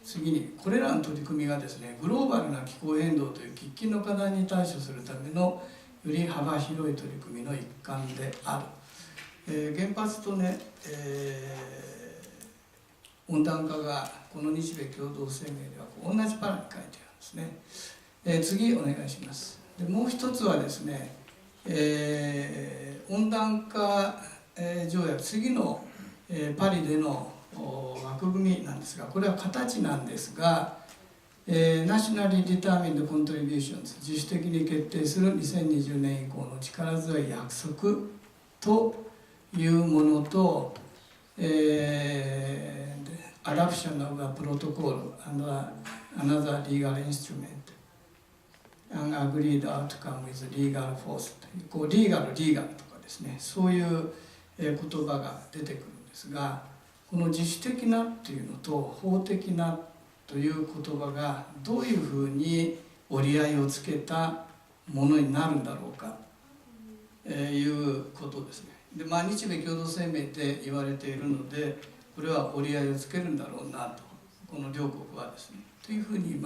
次にこれらの取り組みがですね、グローバルな気候変動という喫緊の課題に対処するためのより幅広い取り組みの一環である。原発とね、温暖化がこの日米共同声明では同じパラに書いてあるんですね。次お願いします。で、もう一つはですね、温暖化条約、次のパリでの枠組みなんですが、これは形なんですが、Nationally Determined Contributions 自主的に決定する2020年以降の力強い約束というものと、Adoption of a Protocol and another legal instrument an agreed outcome with legal force という、リーガルとかですね、そういう言葉が出てくるんですが、この自主的なっていうのと法的なという言葉がどういうふうに折り合いをつけたものになるんだろうかということですね。で、日米共同声明で言われているので、これは折り合いをつけるんだろうなと、この両国はですね、というふうに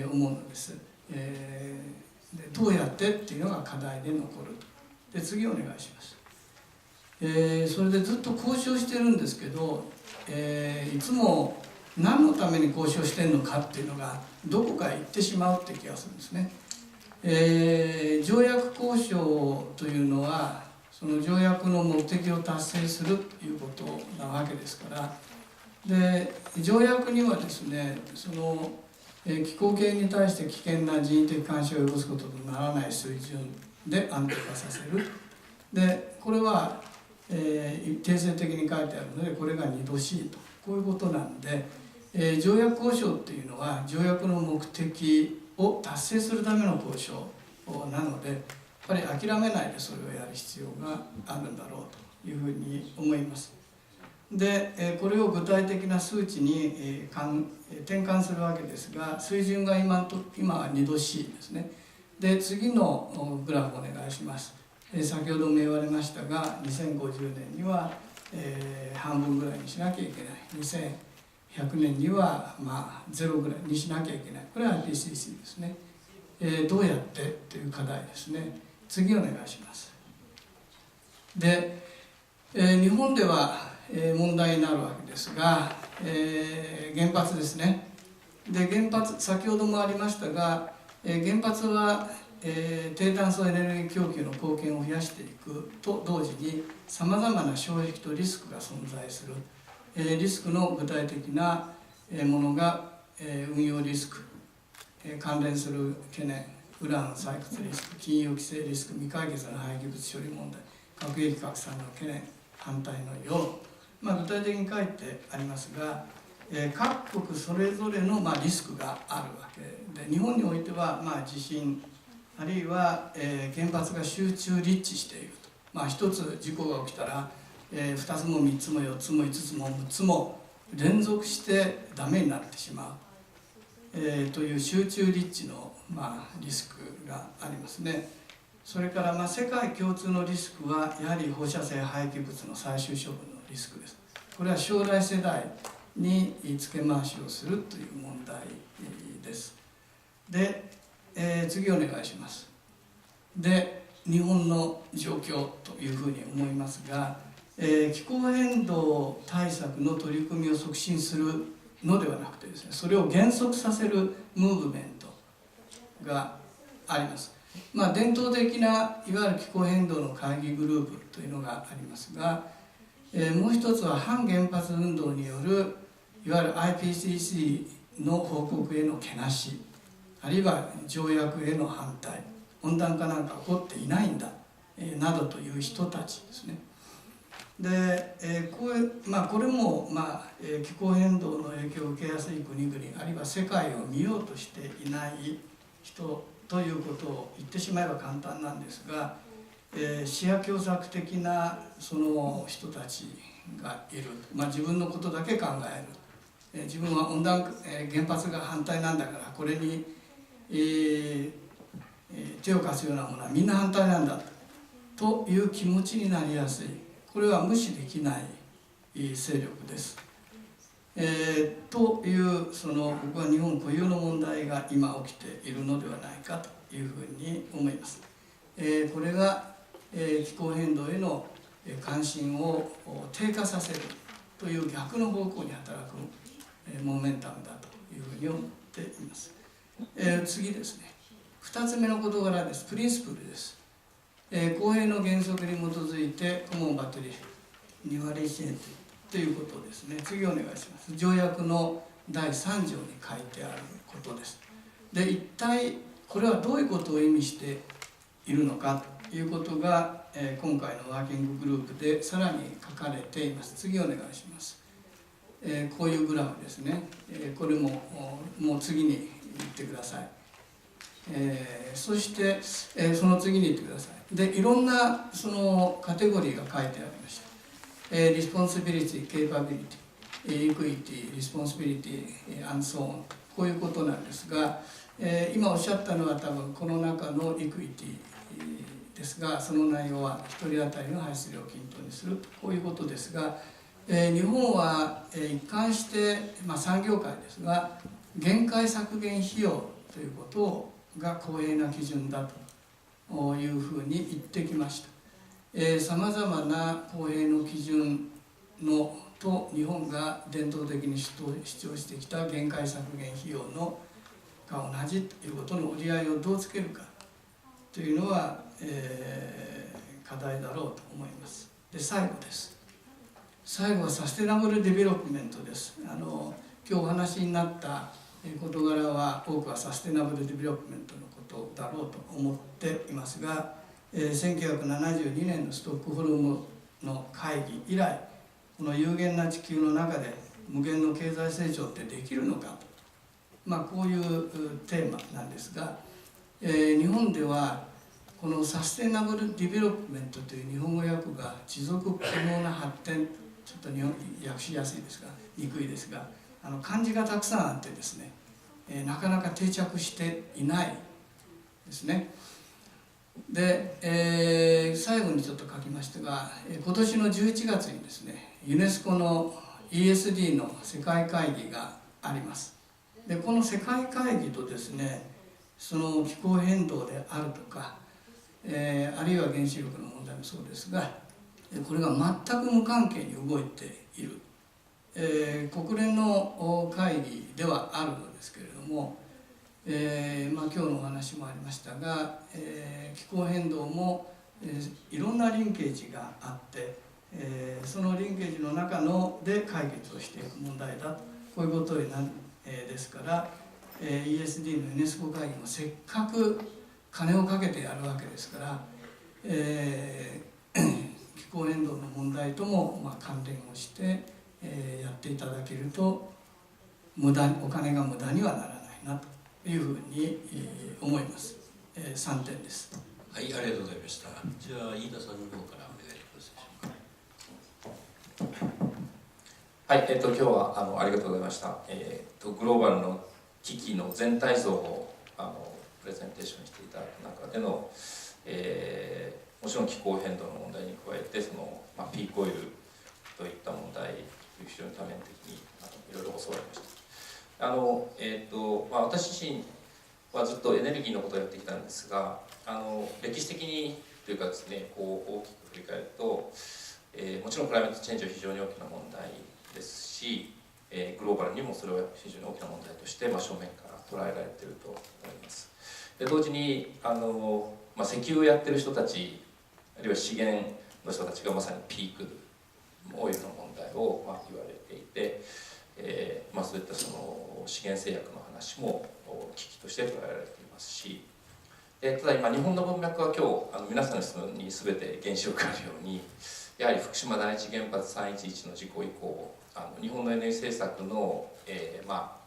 思うのです。で、どうやってっていうのが課題で残ると。で、次お願いします。それでずっと交渉してるんですけど、いつも何のために交渉してるのかっていうのがどこか行ってしまうって気がするんですね。条約交渉というのはその条約の目的を達成するということなわけですから、で条約にはですね、その気候系に対して危険な人為的干渉を及ぼすこととならない水準で安定化させる。でこれは、定性的に書いてあるので、これが2度 C と、こういうことなんで、条約交渉っていうのは条約の目的を達成するための交渉なので、やっぱり諦めないでそれをやる必要があるんだろうというふうに思います。でこれを具体的な数値に転換するわけですが、水準が今は2度 C ですね。で次のグラフお願いします。先ほども言われましたが2050年には、半分ぐらいにしなきゃいけない、2100年にはゼロぐらいにしなきゃいけない、これは IPCC ですね。どうやってという課題ですね。次お願いします。で、日本では問題になるわけですが、原発ですね。で原発、先ほどもありましたが、原発は、低炭素エネルギー供給の貢献を増やしていくと同時にさまざまな障壁とリスクが存在する、リスクの具体的なものが、運用リスク、関連する懸念、ウラン採掘リスク、金融規制リスク、未解決の廃棄物処理問題、核兵器拡散の懸念、反対の世、具体的に書いてありますが、各国それぞれのリスクがあるわけで、日本においては地震あるいは原発が集中立地していると、一つ事故が起きたら2つも3つも4つも5つも6つも連続してダメになってしまう、という集中立地のリスクがありますね。それから世界共通のリスクはやはり放射性廃棄物の最終処分のリスクです。これは将来世代に付け回しをするという問題です。で、次お願いします。で、日本の状況というふうに思いますが、気候変動対策の取り組みを促進するのではなくてですね、それを減速させるムーブメントがあります。伝統的ないわゆる気候変動の会議グループというのがありますが、もう一つは反原発運動によるいわゆる IPCC の報告へのけなし、あるいは条約への反対、温暖化なんか起こっていないんだ、などという人たちですね。で、これも、気候変動の影響を受けやすい国々、あるいは世界を見ようとしていない人ということを言ってしまえば簡単なんですが、視野狭窄的なその人たちがいる、自分のことだけ考える、自分は原発が反対なんだからこれに、手を貸すようなものはみんな反対なんだという気持ちになりやすい、これは無視できない勢力です。という僕は日本固有の問題が今起きているのではないかというふうに思います。これが気候変動への関心を低下させるという逆の方向に働くモメンタムだというふうに思っています。次ですね、2つ目の事柄です。プリンシプルです。公平の原則に基づいてコモンバトリー2割支援ということですね。次お願いします。条約の第3条に書いてあることです。で、一体これはどういうことを意味しているのかということが、今回のワーキンググループでさらに書かれています。次お願いします。こういうグラフですね。これもう次に言ってください。そして、その次に言ってください。で、いろんなそのカテゴリーが書いてありました。リスポンシビリティ、ケイパビリティ、エクイティ、リスポンシビリティ、アンソーン、こういうことなんですが、今おっしゃったのは多分この中のエクイティですが、その内容は1人当たりの排出量を均等にする、こういうことですが、日本は一貫して、産業界ですが、限界削減費用ということが公平な基準だというふうに言ってきました。さまざまな公平の基準のと日本が伝統的に主張してきた限界削減費用のが同じということの折り合いをどうつけるかというのは、課題だろうと思います。で、最後です。最後はサステナブルディベロップメントです。今日お話になった事柄は多くはサステナブルディベロップメントのことだろうと思っていますが、1972年のストックホルムの会議以来、この有限な地球の中で無限の経済成長ってできるのかと、こういうテーマなんですが、日本ではこのサステナブルディベロップメントという日本語訳が持続可能な発展、ちょっと日本訳しやすいですが憎いですが、漢字がたくさんあってですね、なかなか定着していない、ですね。で、最後にちょっと書きましたが、今年の11月にですね、ユネスコの ESD の世界会議があります。で、この世界会議とですね、その気候変動であるとか、あるいは原子力の問題もそうですが、これが全く無関係に動いている、国連の会議ではあるのですけれども、今日のお話もありましたが、気候変動も、いろんなリンケージがあって、そのリンケージの中で解決をしていく問題だと、こういうことになる、ですから、ESD のユネスコ会議もせっかく金をかけてやるわけですから、気候変動の問題とも関連をして、やっていただけるとお金が無駄にはならないなというふうに思います。3点です。はい、ありがとうございました。じゃあ飯田さんの方からお願いしますでしょうか。はい、今日はありがとうございました。グローバルの危機の全体像をプレゼンテーションしていただく中での、もちろん気候変動の問題に加えてピークオイルといった問題、非常に多面的にいろいろ教わりました。私自身はずっとエネルギーのことをやってきたんですが、歴史的にというかですね、大きく振り返ると、もちろんクライメットチェンジは非常に大きな問題ですし、グローバルにもそれは非常に大きな問題として正面から捉えられていると思います。で同時に石油をやってる人たち、あるいは資源の人たちがまさにピークオイルの問題を言われていて、そういった資源製薬の話も危機として捉えられていますし、ただ今日本の文脈は今日皆さんの質問に全て原子力があるように、やはり福島第一原発311の事故以降、日本のエネルギー政策の、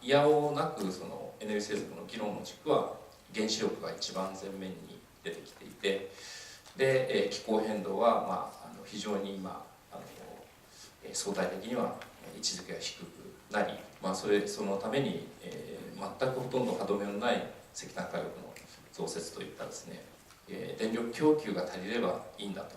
いやおうなくエネルギー政策の議論の軸は原子力が一番前面に出てきていて、で、気候変動は、非常に今相対的には位置づけが低くなり、そのために、全くほとんど歯止めのない石炭火力の増設といったですね、電力供給が足りればいいんだと、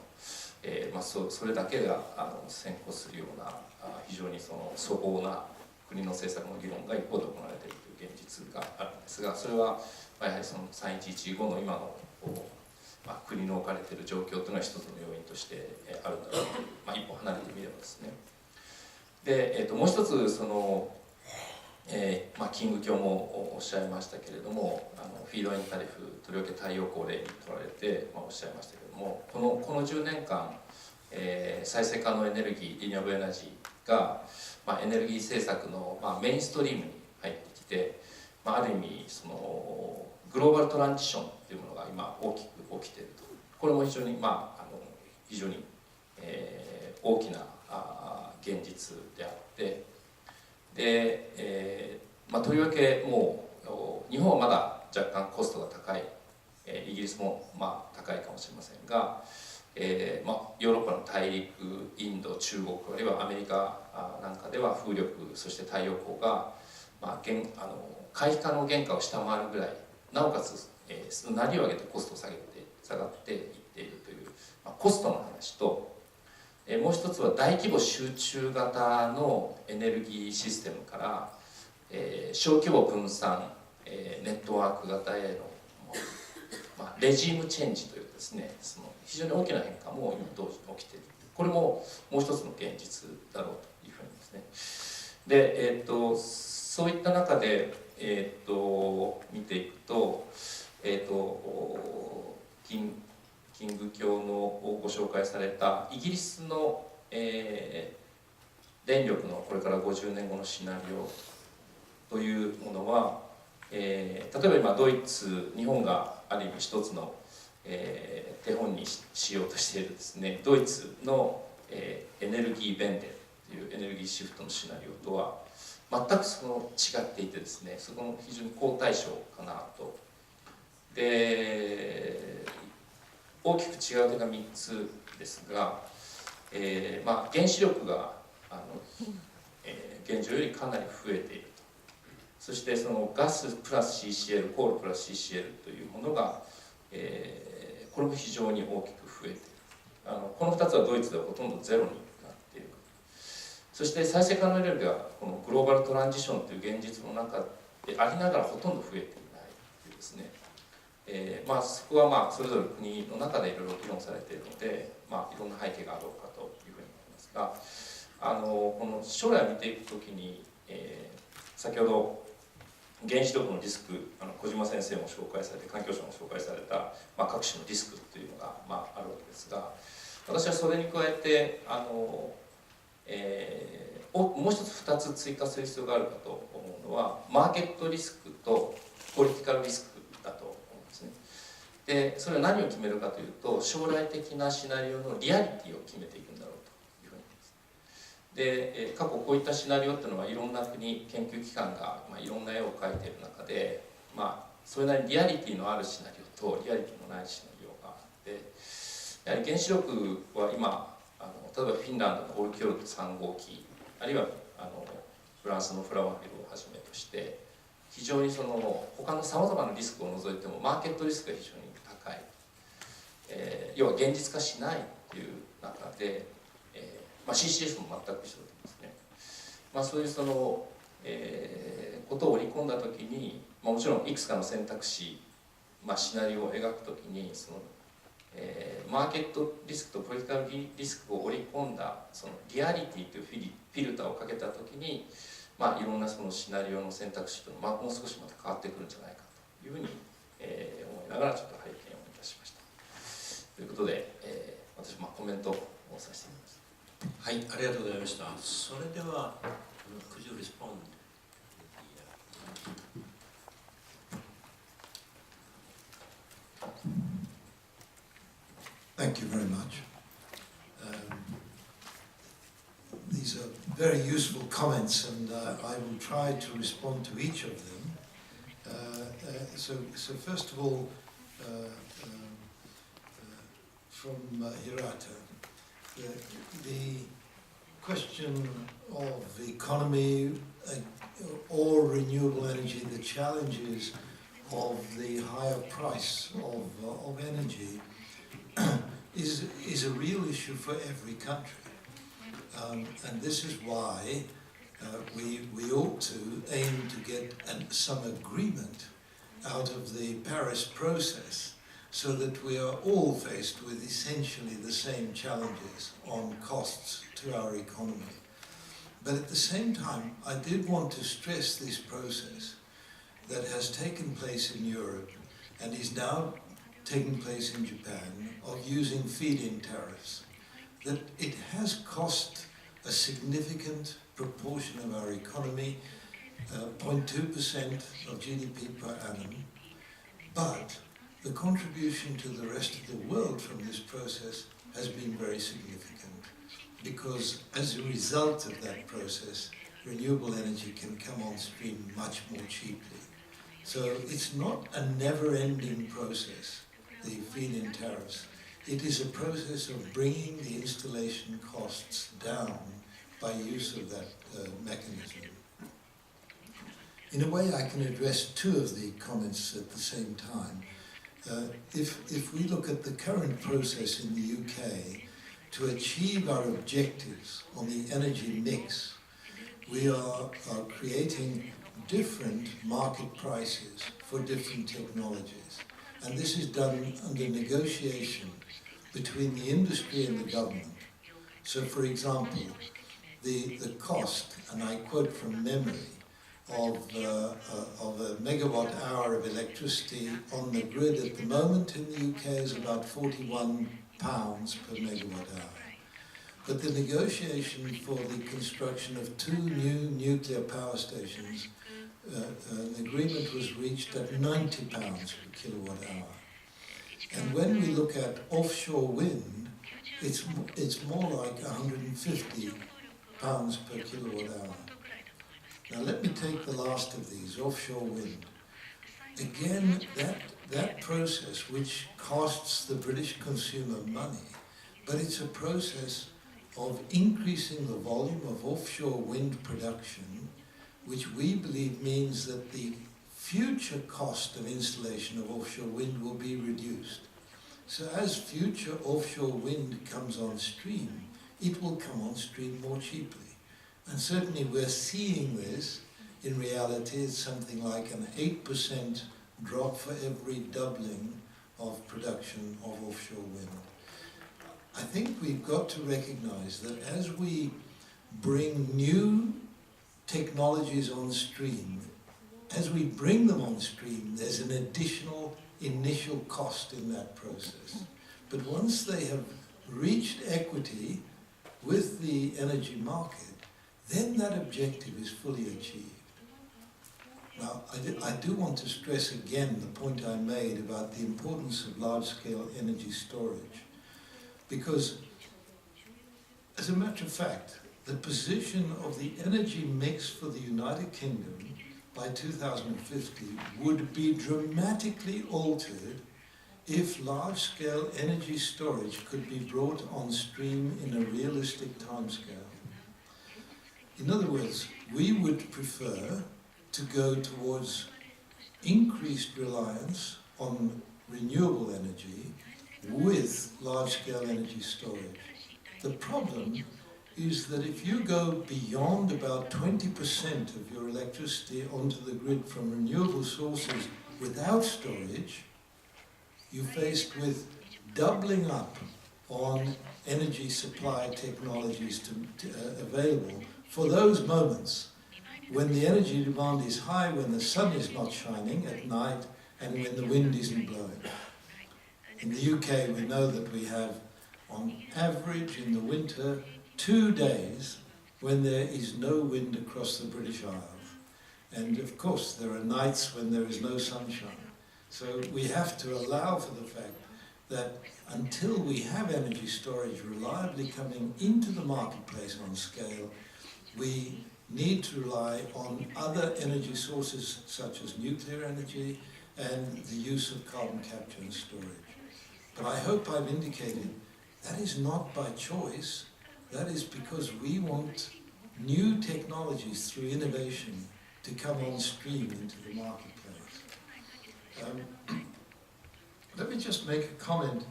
それだけが先行するような非常に粗暴な国の政策の議論が一方で行われているという現実があるんですが、それはやはり311後の今の国の置かれている状況というのは一つの要因としてあるんだろうという、一歩離れてみればですね。で、もう一つキング教もおっしゃいましたけれども、フィードインタリフ、とりわけ太陽光を例に取られて、おっしゃいましたけれども、この10年間、再生可能エネルギー、リニアブルエナジーが、エネルギー政策の、メインストリームに入ってきて、ある意味グローバルトランジションというものが今大きく起きていると。これも非常に、非常に、大きな現実であって、で、とりわけもう日本はまだ若干コストが高い、イギリスも高いかもしれませんが、ヨーロッパの大陸、インド、中国、あるいはアメリカなんかでは風力、そして太陽光が、回避可能原価を下回るぐらい、なおかつ、成りを上げてコストを下がっていっているという、コストの話と、もう一つは大規模集中型のエネルギーシステムから、小規模分散、ネットワーク型への、レジームチェンジというですね、非常に大きな変化も今同時に起きている。これももう一つの現実だろうというふうにですね。で、そういった中で、見ていくと、キング教のご紹介されたイギリスの、電力のこれから50年後のシナリオというものは、例えば今ドイツ、日本がある意味一つの、手本にしようとしているですね、ドイツの、エネルギーベンデというエネルギーシフトのシナリオとは全く違っていてですね、そこの非常に好対照かなと。で、大きく違う点が3つですが、原子力が現状よりかなり増えているそしてそのガスプラス CCL、コールプラス CCL というものが、これも非常に大きく増えている。この2つはドイツではほとんどゼロになっている。そして再生可能エネルギーがこのグローバルトランジションという現実の中でありながらほとんど増えていないというですね、そこはそれぞれ国の中でいろいろ議論されているので、いろんな背景があろうかというふうに思いますが、この将来を見ていくときに、先ほど原子力のリスク、小島先生も紹介されて、環境省も紹介された、各種のリスクというのが、あるわけですが、私はそれに加えてもう一つ2つ追加する必要があるかと思うのは、マーケットリスクとポリティカルリスクだと思うんですね。でそれは何を決めるかというと、将来的なシナリオのリアリティを決めていくんだろうというふうに思います。で過去こういったシナリオっていうのはいろんな国研究機関がいろんな絵を描いている中で、それなりにリアリティのあるシナリオとリアリティのないシナリオがあって、やはり原子力は今例えばフィンランドのオルキョルト3号機、あるいはフランスのフラワーフィルをはじめとして非常にその他のさまざまなリスクを除いてもマーケットリスクが非常に高い、要は現実化しないという中で、CCS も全く一緒ですね。そういうその、ことを織り込んだ時に、もちろんいくつかの選択肢、シナリオを描く時にそのマーケットリスクとポリティカルリスクを織り込んだそのリアリティというフィルターをかけたときに、いろんなそのシナリオの選択肢というのは、もう少しまた変わってくるんじゃないかというふうに、思いながらちょっと拝見をいたしました。ということで、私コメントをさせていただきます。はい、ありがとうございました。それでは、could you respond? Thank you very much. These are very useful comments, and I will try to respond to each of them. So first of all, from Hirata, the question of the economy or renewable energy, the challenges of the higher price of energy is a real issue for every country, and this is why we ought to aim to get some agreement out of the Paris process, so that we are all faced with essentially the same challenges on costs to our economy. But at the same time, I did want to stress this process that has taken place in Europe and is now taking place in Japan of using feed-in tariffs, that it has cost a significant proportion of our economy, 0.2% of GDP per annum, but the contribution to the rest of the world from this process has been very significant, because as a result of that process, renewable energy can come on stream much more cheaply. So it's not a never-ending process, the feed-in tariffs. It is a process of bringing the installation costs down by use of that mechanism. In a way, I can address two of the comments at the same time. If we look at the current process in the UK, to achieve our objectives on the energy mix, we are creating different market prices for different technologies. And this is done under negotiation between the industry and the government. So, for example, the cost, and I quote from memory, of a megawatt hour of electricity on the grid at the moment in the UK is about £41 per megawatt hour. But the negotiation for the construction of 2 new nuclear power stations, an agreement was reached at £90 per kilowatt hour. And when we look at offshore wind, it's more like £150 per kilowatt hour. Now let me take the last of these, offshore wind. Again, that process, which costs the British consumer money, but it's a process of increasing the volume of offshore wind production which we believe means that the future cost of installation of offshore wind will be reduced. So as future offshore wind comes on stream, it will come on stream more cheaply. And certainly we're seeing this. In reality, it's something like an 8% drop for every doubling of production of offshore wind. I think we've got to recognize that as we bring new technologies on stream, as we bring them on stream, there's an additional initial cost in that process. But once they have reached equity with the energy market, then that objective is fully achieved. Now, I do want to stress again the point I made about the importance of large-scale energy storage, because, as a matter of fact, the position of the energy mix for the United Kingdom by 2050 would be dramatically altered if large-scale energy storage could be brought on stream in a realistic timescale. In other words, we would prefer to go towards increased reliance on renewable energy with large-scale energy storage. The problem is that if you go beyond about 20% of your electricity onto the grid from renewable sources without storage, you're faced with doubling up on energy supply technologies available for those moments when the energy demand is high, when the sun is not shining at night, and when the wind isn't blowing. In the UK, we know that we have, on average in the winter, 2 days when there is no wind across the British Isles. And of course, there are nights when there is no sunshine. So we have to allow for the fact that until we have energy storage reliably coming into the marketplace on scale, we need to rely on other energy sources such as nuclear energy and the use of carbon capture and storage. But I hope I've indicated that is not by choice. That is because we want new technologies through innovation to come on stream into the marketplace. Let me just make a comment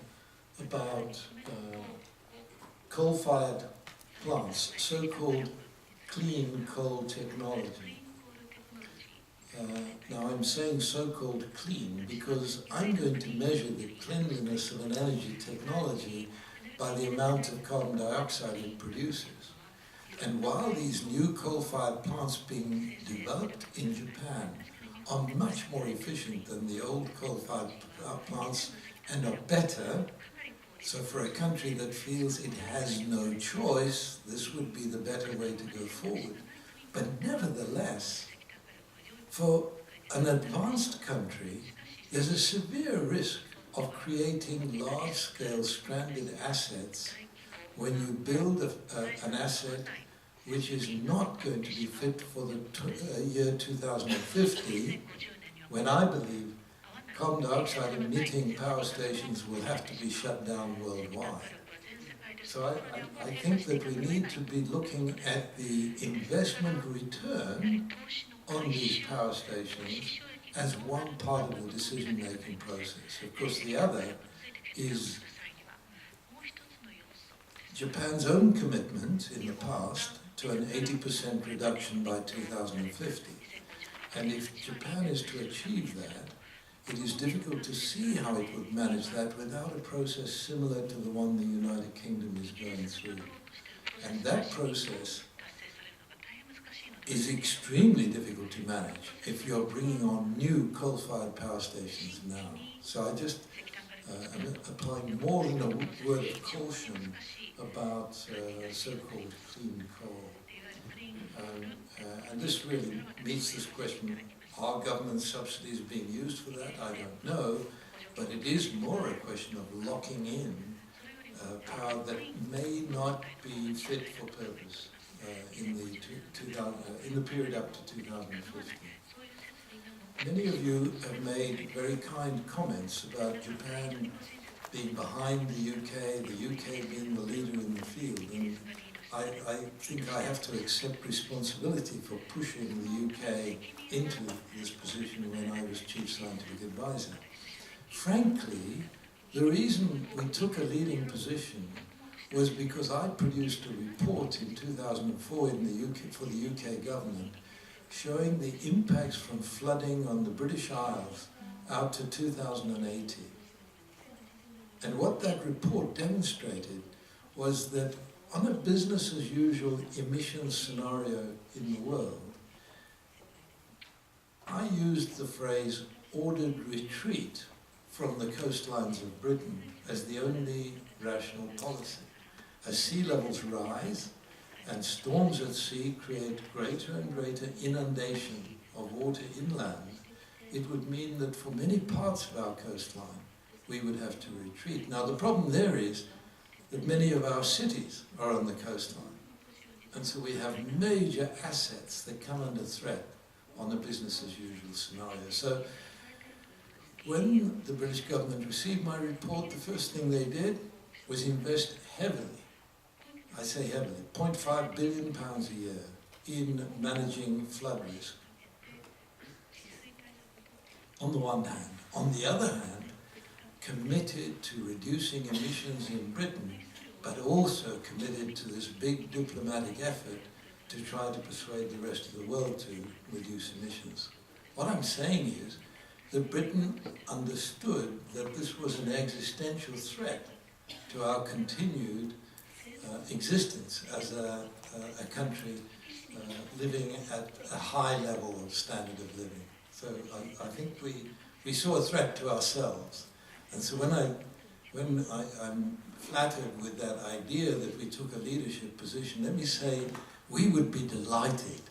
about coal-fired plants, so-called clean coal technology. Now I'm saying so-called clean because I'm going to measure the cleanliness of an energy technology by the amount of carbon dioxide it produces. And while these new coal-fired plants being developed in Japan are much more efficient than the old coal-fired plants and are better, so for a country that feels it has no choice, this would be the better way to go forward. But nevertheless, for an advanced country, there's a severe risk of creating large-scale stranded assets when you build an asset which is not going to be fit for the year 2050, when I believe carbon dioxide emitting power stations will have to be shut down worldwide. So I think that we need to be looking at the investment return on these power stations as one part of the decision-making process. Of course, the other is Japan's own commitment in the past to an 80% reduction by 2050. And if Japan is to achieve that, it is difficult to see how it would manage that without a process similar to the one the United Kingdom is going through. And that process is extremely difficult to manage if you're bringing on new coal-fired power stations now. So I just am applying more than a word of caution about so-called clean coal. And this really meets this question, are government subsidies being used for that? I don't know, but it is more a question of locking in power that may not be fit for purpose in the period up to 2050. Many of you have made very kind comments about Japan being behind the UK being the leader in the field. And I think I have to accept responsibility for pushing the UK into this position when I was Chief Scientific Advisor. Frankly, the reason we took a leading position was because I produced a report in 2004 in the UK, for the UK government showing the impacts from flooding on the British Isles out to 2080. And what that report demonstrated was that on a business as usual emissions scenario in the world, I used the phrase ordered retreat from the coastlines of Britain as the only rational policy. As sea levels rise and storms at sea create greater and greater inundation of water inland, it would mean that for many parts of our coastline we would have to retreat. Now the problem there is that many of our cities are on the coastline, and so we have major assets that come under threat on a business as usual scenario. So when the British government received my report, the first thing they did was invest heavily, I say heavily, £0.5 billion a year in managing flood risk. On the one hand. On the other hand, committed to reducing emissions in Britain, but also committed to this big diplomatic effort to try to persuade the rest of the world to reduce emissions. What I'm saying is that Britain understood that this was an existential threat to our continued existence as a country living at a high level of standard of living. So I think we saw a threat to ourselves. And so when I'm flattered with that idea that we took a leadership position, let me say we would be delighted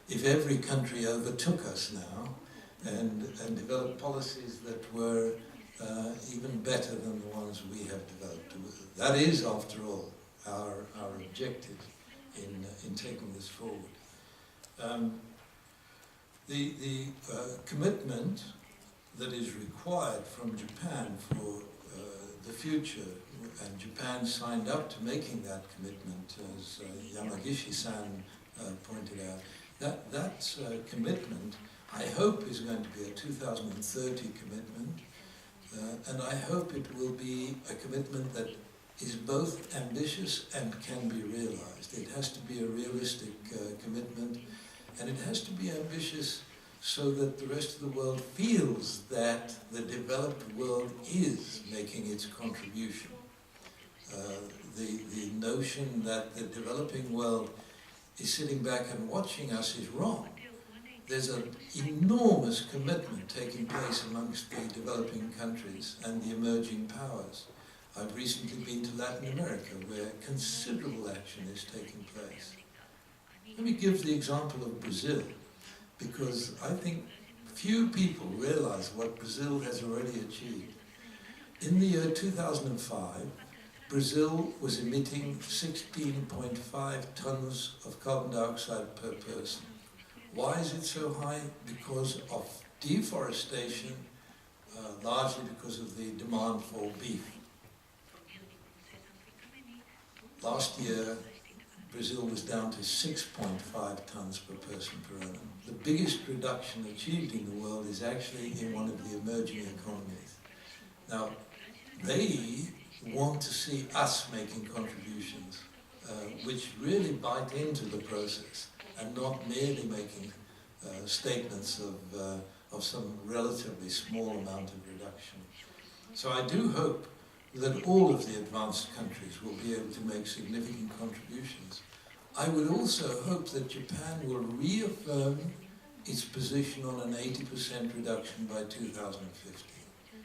if every country overtook us now and developed policies that were even better than the ones we have developed. That is, after all, our objective in taking this forward. The commitment that is required from Japan for the future, and Japan signed up to making that commitment, as Yamagishi-san pointed out. That commitment, I hope, is going to be a 2030 commitment, and I hope it will be a commitment that is both ambitious and can be realized. It has to be a realistic commitment, and it has to be ambitious so that the rest of the world feels that the developed world is making its contribution. The notion that the developing world is sitting back and watching us is wrong. There's an enormous commitment taking place amongst the developing countries and the emerging powers. I've recently been to Latin America, where considerable action is taking place. Let me give the example of Brazil, because I think few people realize what Brazil has already achieved. In the year 2005, Brazil was emitting 16.5 tons of carbon dioxide per person. Why is it so high? Because of deforestation, largely because of the demand for beef. Last year, Brazil was down to 6.5 tons per person per annum. The biggest reduction achieved in the world is actually in one of the emerging economies. Now, they want to see us making contributions which really bite into the process and not merely making statements of some relatively small amount of reduction. So I do hope that all of the advanced countries will be able to make significant contributions. I would also hope that Japan will reaffirm its position on an 80% reduction by 2050,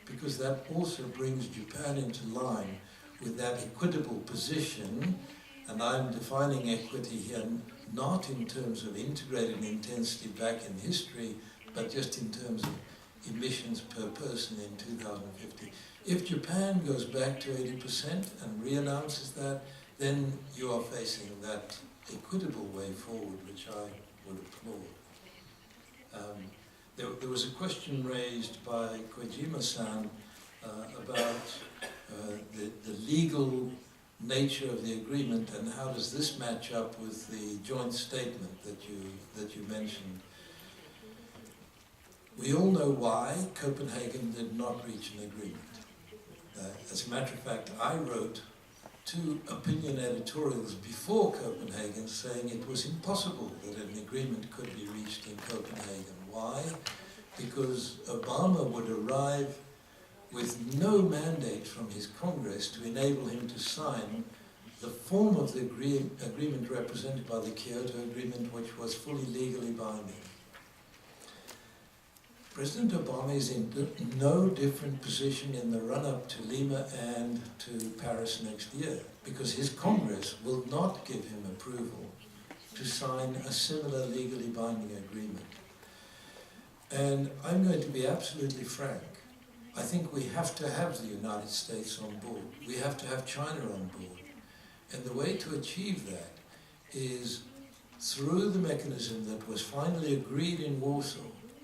because that also brings Japan into line with that equitable position, and I'm defining equity here not in terms of integrated intensity back in history, but just in terms of emissions per person in 2050. If Japan goes back to 80% and re-announces that, then you are facing that equitable way forward, which I would applaud. There was a question raised by Kojima-san about the legal nature of the agreement, and how does this match up with the joint statement that you mentioned? We all know why Copenhagen did not reach an agreement. As a matter of fact, I wrote 2 opinion editorials before Copenhagen saying it was impossible that an agreement could be reached in Copenhagen. Why? Because Obama would arrive with no mandate from his Congress to enable him to sign the form of the agreement represented by the Kyoto Agreement, which was fully legally binding. President Obama is in no different position in the run-up to Lima and to Paris next year, because his Congress will not give him approval to sign a similar legally binding agreement. And I'm going to be absolutely frank. I think we have to have the United States on board. We have to have China on board. And the way to achieve that is through the mechanism that was finally agreed in Warsaw.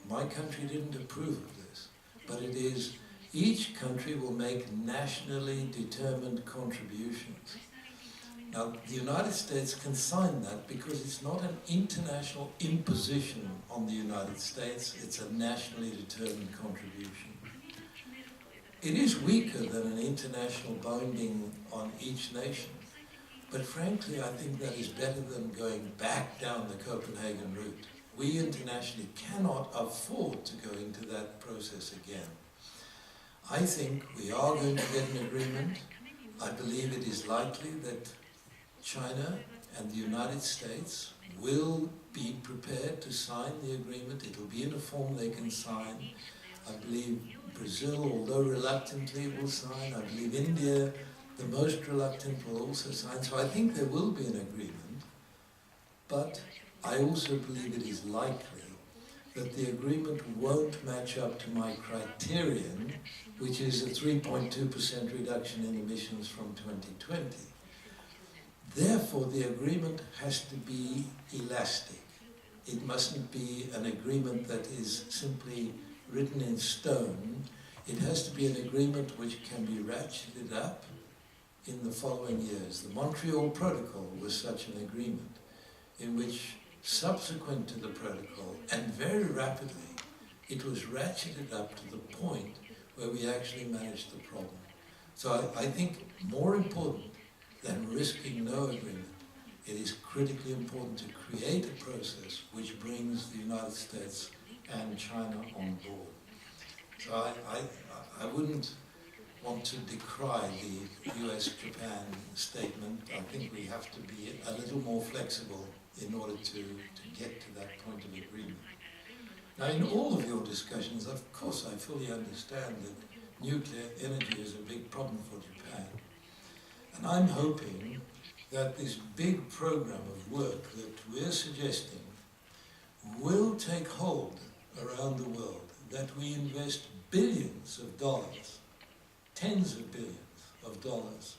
My country didn't approve of this, but it is each country will make nationally determined contributions. Now, the United States can sign that because it's not an international imposition on the United States, it's a nationally determined contribution. It is weaker than an international binding on each nation, but frankly, I think that is better than going back down the Copenhagen route. We internationally cannot afford to go into that process again. I think we are going to get an agreement. I believe it is likely that China and the United States will be prepared to sign the agreement. It will be in a form they can sign. I believe Brazil, although reluctantly, will sign. I believe India, the most reluctant, will also sign. So I think there will be an agreement. But I also believe it is likely that the agreement won't match up to my criterion, which is a 3.2% reduction in emissions from 2020. Therefore, the agreement has to be elastic. It mustn't be an agreement that is simply written in stone. It has to be an agreement which can be ratcheted up in the following years. The Montreal Protocol was such an agreement in which, subsequent to the protocol, and very rapidly, it was ratcheted up to the point where we actually managed the problem. So I think more important than risking no agreement, it is critically important to create a process which brings the United States and China on board. So I wouldn't want to decry the US-Japan statement. I think we have to be a little more flexible in order to get to that point of agreement. Now, in all of your discussions, of course, I fully understand that nuclear energy is a big problem for Japan. And I'm hoping that this big program of work that we're suggesting will take hold around the world, that we invest billions of dollars, tens of billions of dollars,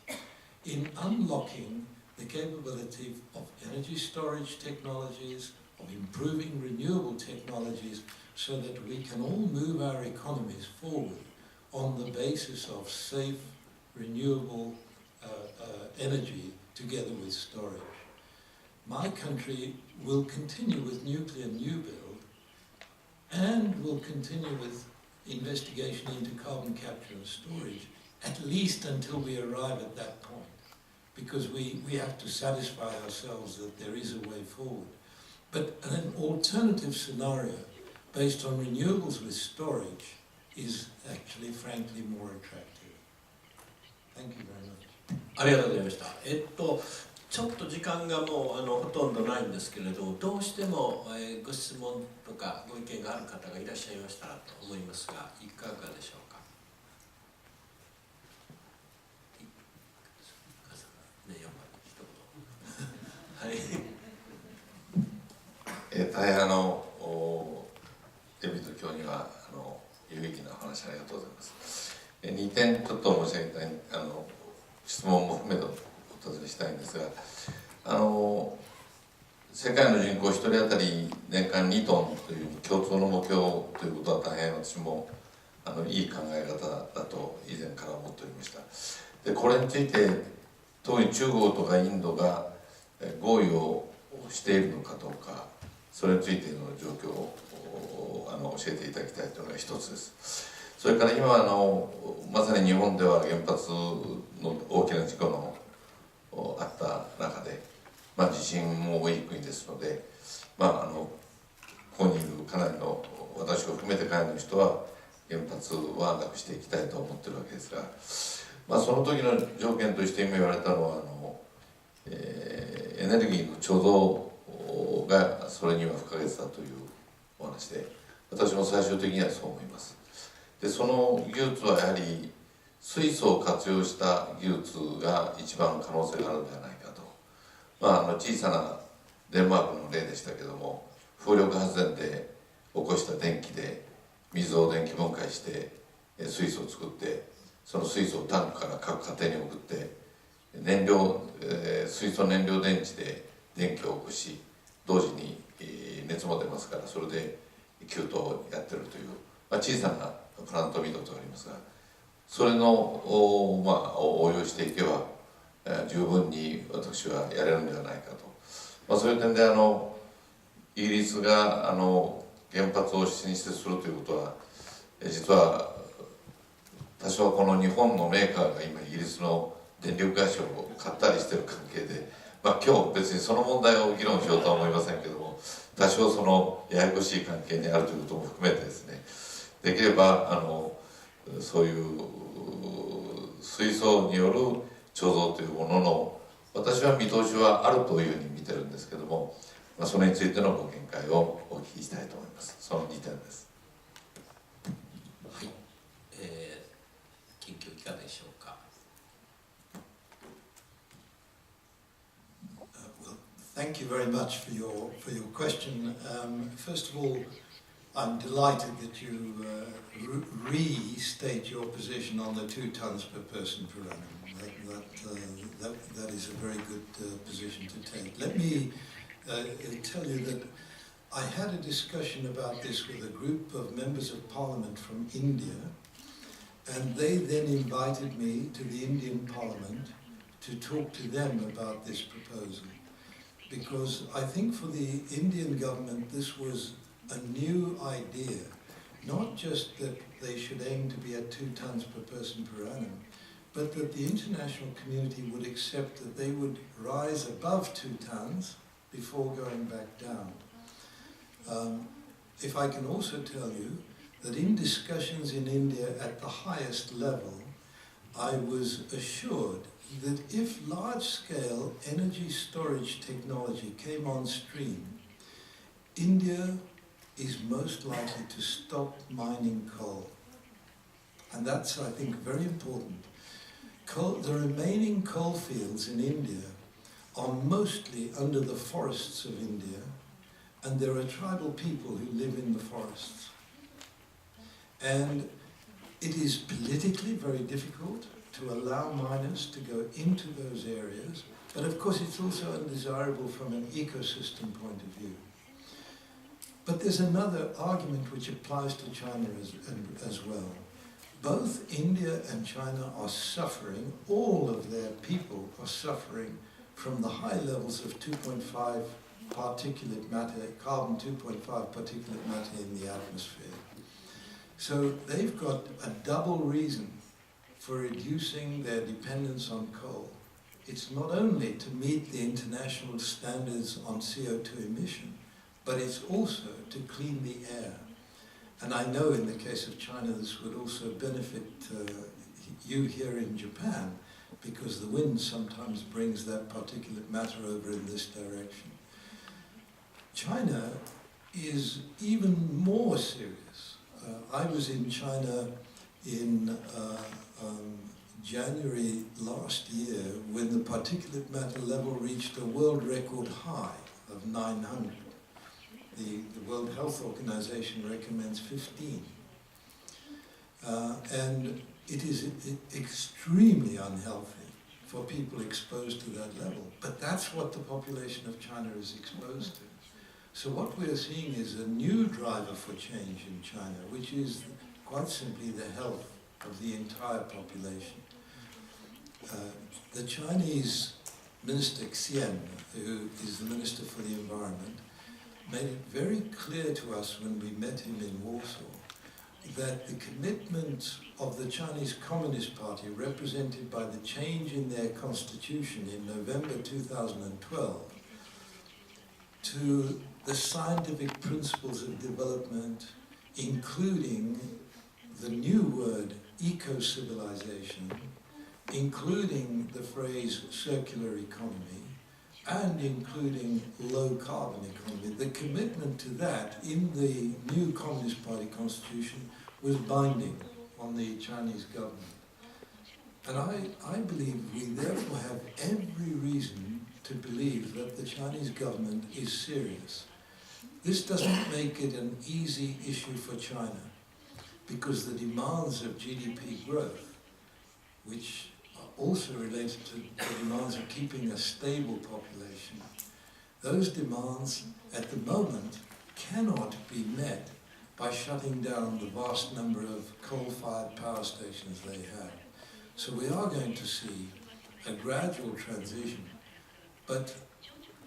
in unlocking the capability of energy storage technologies, of improving renewable technologies, so that we can all move our economies forward on the basis of safe, renewable energy together with storage. My country will continue with nuclear new build and will continue with investigation into carbon capture and storage, at least until we arrive at that point. Because we have to satisfy ourselves that there is a way forward. But an alternative scenario based on renewables with storage is actually, frankly, more attractive. Thank you very much. ありがとうございました。ちょっと時間がもうほとんどないんですけれど、どうしても、ご質問とかご意見がある方がいらっしゃいましたらと思いますが、いかがでしょうか。ね、やっぱり一言。はい。大変デビッド教には有益なお話ありがとうございます。2点ちょっと申し上げたい、質問も含めてお尋ねしたいんですが、世界の人口1人当たり年間2トンという共通の目標ということは大変私もいい考え方だと以前から思っておりました。でこれについて特に中国とかインドが合意をしているのかどうか、それについての状況を教えていただきたいというのが一つです。それから今まさに日本では原発の大きな事故のあった中で、地震も多い国ですので、ここにいるかなりの私を含めてかなりの人は原発はなくしていきたいと思っているわけですが、その時の条件として今言われたのはエネルギーの貯蔵がそれには不可欠だというお話で、私も最終的にはそう思います。でその技術はやはり水素を活用した技術が一番可能性があるのではないかと、小さなデンマークの例でしたけども、風力発電で起こした電気で水を電気分解して水素を作って、その水素をタンクから各家庭に送って水素燃料電池で電気を起こし、同時に熱も出ますから、それで給湯をやってるという、小さなプラントミドとありますが、それの応用していけば十分に私はやれるんではないかと、そういう点でイギリスが原発を進出するということは、実は多少この日本のメーカーが今イギリスの電力会社を買ったりしている関係で、今日別にその問題を議論しようとは思いませんけども、多少そのややこしい関係にあるということも含めてですね、できればそういう水素による貯蔵というものの私は見通しはあるというふうに見てるんですけども、それについてのご見解をお聞きしたいと思います。その2点です。はい、近況いかがでしょうか。Thank you very much for your question. First of all, I'm delighted that you restate your position on the 2 tons per person per annum. That is a very good position to take. Let me tell you that I had a discussion about this with a group of members of parliament from India, and they then invited me to the Indian parliament to talk to them about this proposal. Because I think for the Indian government this was a new idea, not just that they should aim to be at 2 tons per person per annum, but that the international community would accept that they would rise above 2 tons before going back down. If I can also tell you that in discussions in India at the highest level, I was assured that if large-scale energy storage technology came on stream, India is most likely to stop mining coal. And that's, I think, very important. The remaining coal fields in India are mostly under the forests of India, and there are tribal people who live in the forests. And it is politically very difficult to allow miners to go into those areas, but of course it's also undesirable from an ecosystem point of view. But there's another argument which applies to China as well. Both India and China are suffering, all of their people are suffering from the high levels of 2.5 particulate matter, carbon 2.5 particulate matter in the atmosphere. So they've got a double reason for reducing their dependence on coal. It's not only to meet the international standards on CO2 emission, but it's also to clean the air. And I know in the case of China this would also benefit you here in Japan, because the wind sometimes brings that particulate matter over in this direction. China is even more serious. I was in China in January last year when the particulate matter level reached a world record high of 900. The World Health Organization recommends 15. And it is extremely unhealthy for people exposed to that level. But that's what the population of China is exposed to. So what we're seeing is a new driver for change in China, which is quite simply the health of the entire population. the Chinese Minister Xian, who is the Minister for the Environment, made it very clear to us when we met him in Warsaw that the commitment of the Chinese Communist Party, represented by the change in their constitution in November 2012, to the scientific principles of development, including the new word eco-civilization, including the phrase circular economy, and including low carbon economy. The commitment to that in the new Communist Party constitution was binding on the Chinese government. And I believe we therefore have every reason to believe that the Chinese government is serious. This doesn't make it an easy issue for China, because the demands of GDP growth, which are also related to the demands of keeping a stable population, those demands at the moment cannot be met by shutting down the vast number of coal-fired power stations they have. So we are going to see a gradual transition. But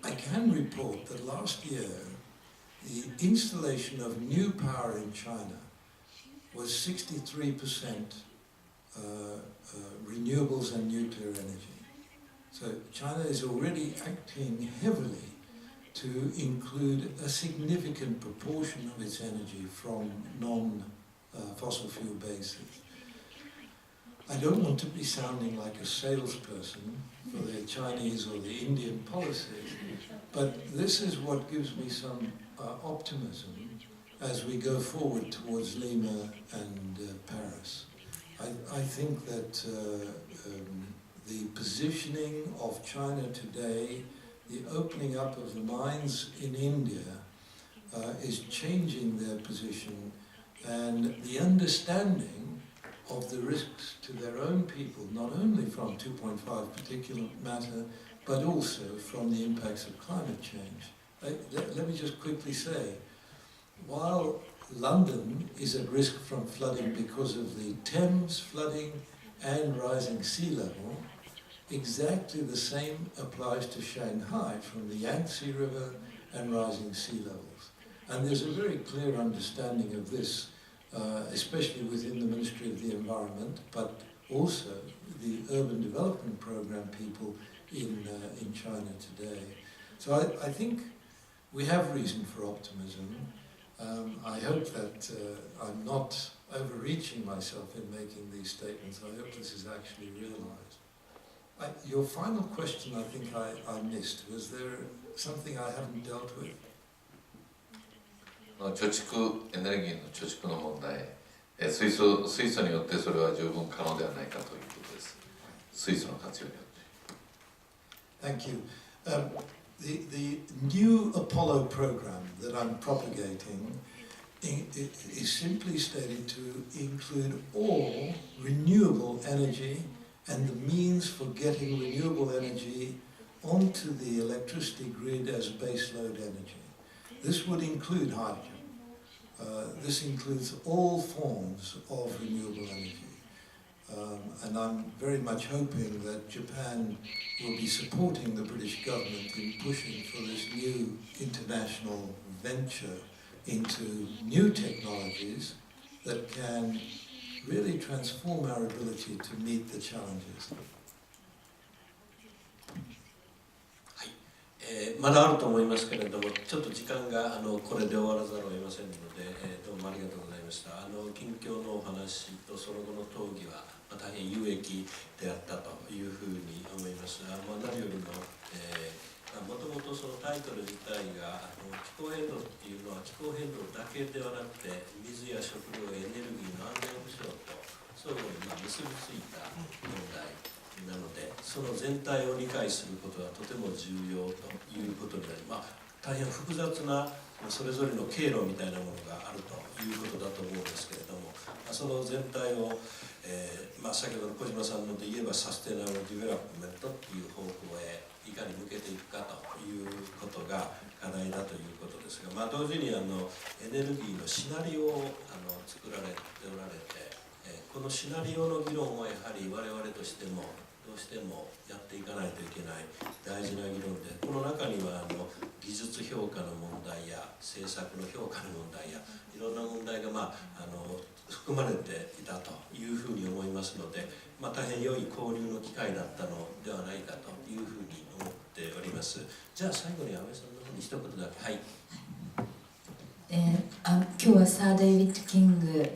I can report that last year, the installation of new power in China was 63% renewables and nuclear energy. So China is already acting heavily to include a significant proportion of its energy from non-fossil fuel bases. I don't want to be sounding like a salesperson for the Chinese or the Indian policies, but this is what gives me some optimism as we go forward towards Lima and Paris. I think that the positioning of China today, the opening up of the mines in India, is changing their position, and the understanding of the risks to their own people, not only from 2.5 particulate matter, but also from the impacts of climate change. Let me just quickly say, while London is at risk from flooding because of the Thames flooding and rising sea level, exactly the same applies to Shanghai from the Yangtze River and rising sea levels. And there's a very clear understanding of this, especially within the Ministry of the Environment, but also the Urban Development Program people in China today. So I think we have reason for optimism. I hope that I'm not overreaching myself in making these statements. I hope this is actually realized. Your final question, I think I missed. Was there something I haven't dealt with? 貯蓄、エネルギーの貯蓄の問題、水素によってそれは十分可能ではないかということです。水素の活用によって。Thank you. The new Apollo program that I'm propagating is simply stated to include all renewable energy and the means for getting renewable energy onto the electricity grid as baseload energy. This would include hydrogen. This includes all forms of renewable energy. And I'm very much hoping that Japan will be supporting the British government in pushing for this new international venture into new technologies that can really transform our ability to meet the challenges. まだあると思いますけれども、ちょっと時間がこれで終わらざるを得ませんので、どうもありがとうございました。近況のお話とその後の討議は大変有益であったというふうに思います。何よりも、もともとそのタイトル自体が気候変動っていうのは気候変動だけではなくて水や食料、エネルギーの安全保障と相互に結びついた問題なので、その全体を理解することはとても重要ということになり、大変複雑なそれぞれの経路みたいなものがあるということだと思うんですけれども、その全体を、先ほどの小島さんので言えばサステナブルディベロップメントっていう方向へいかに向けていくかということが課題だということですが、同時にエネルギーのシナリオを作られておられて、このシナリオの議論はやはり我々としてもどうしてもやっていかないといけない大事な議論で、この中には技術評価の問題や政策の評価の問題やいろんな問題が、含まれていたというふうに思いますので、大変良い交流の機会だったのではないかというふうに思っております。じゃあ最後に安倍さんの方に一言だけ。はい。今日はサー・デイビッド・キング、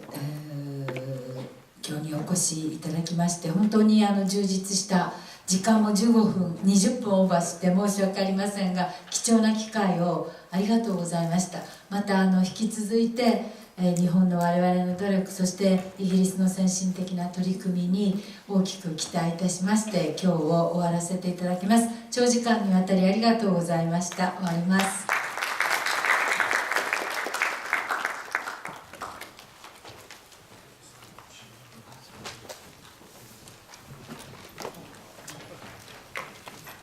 今日にお越しいただきまして本当に充実した時間も15分20分オーバーして申し訳ありませんが貴重な機会をありがとうございました。また引き続いて日本の我々の努力、そしてイギリスの先進的な取り組みに大きく期待いたしまして今日を終わらせていただきます。長時間にわたりありがとうございました。終わります。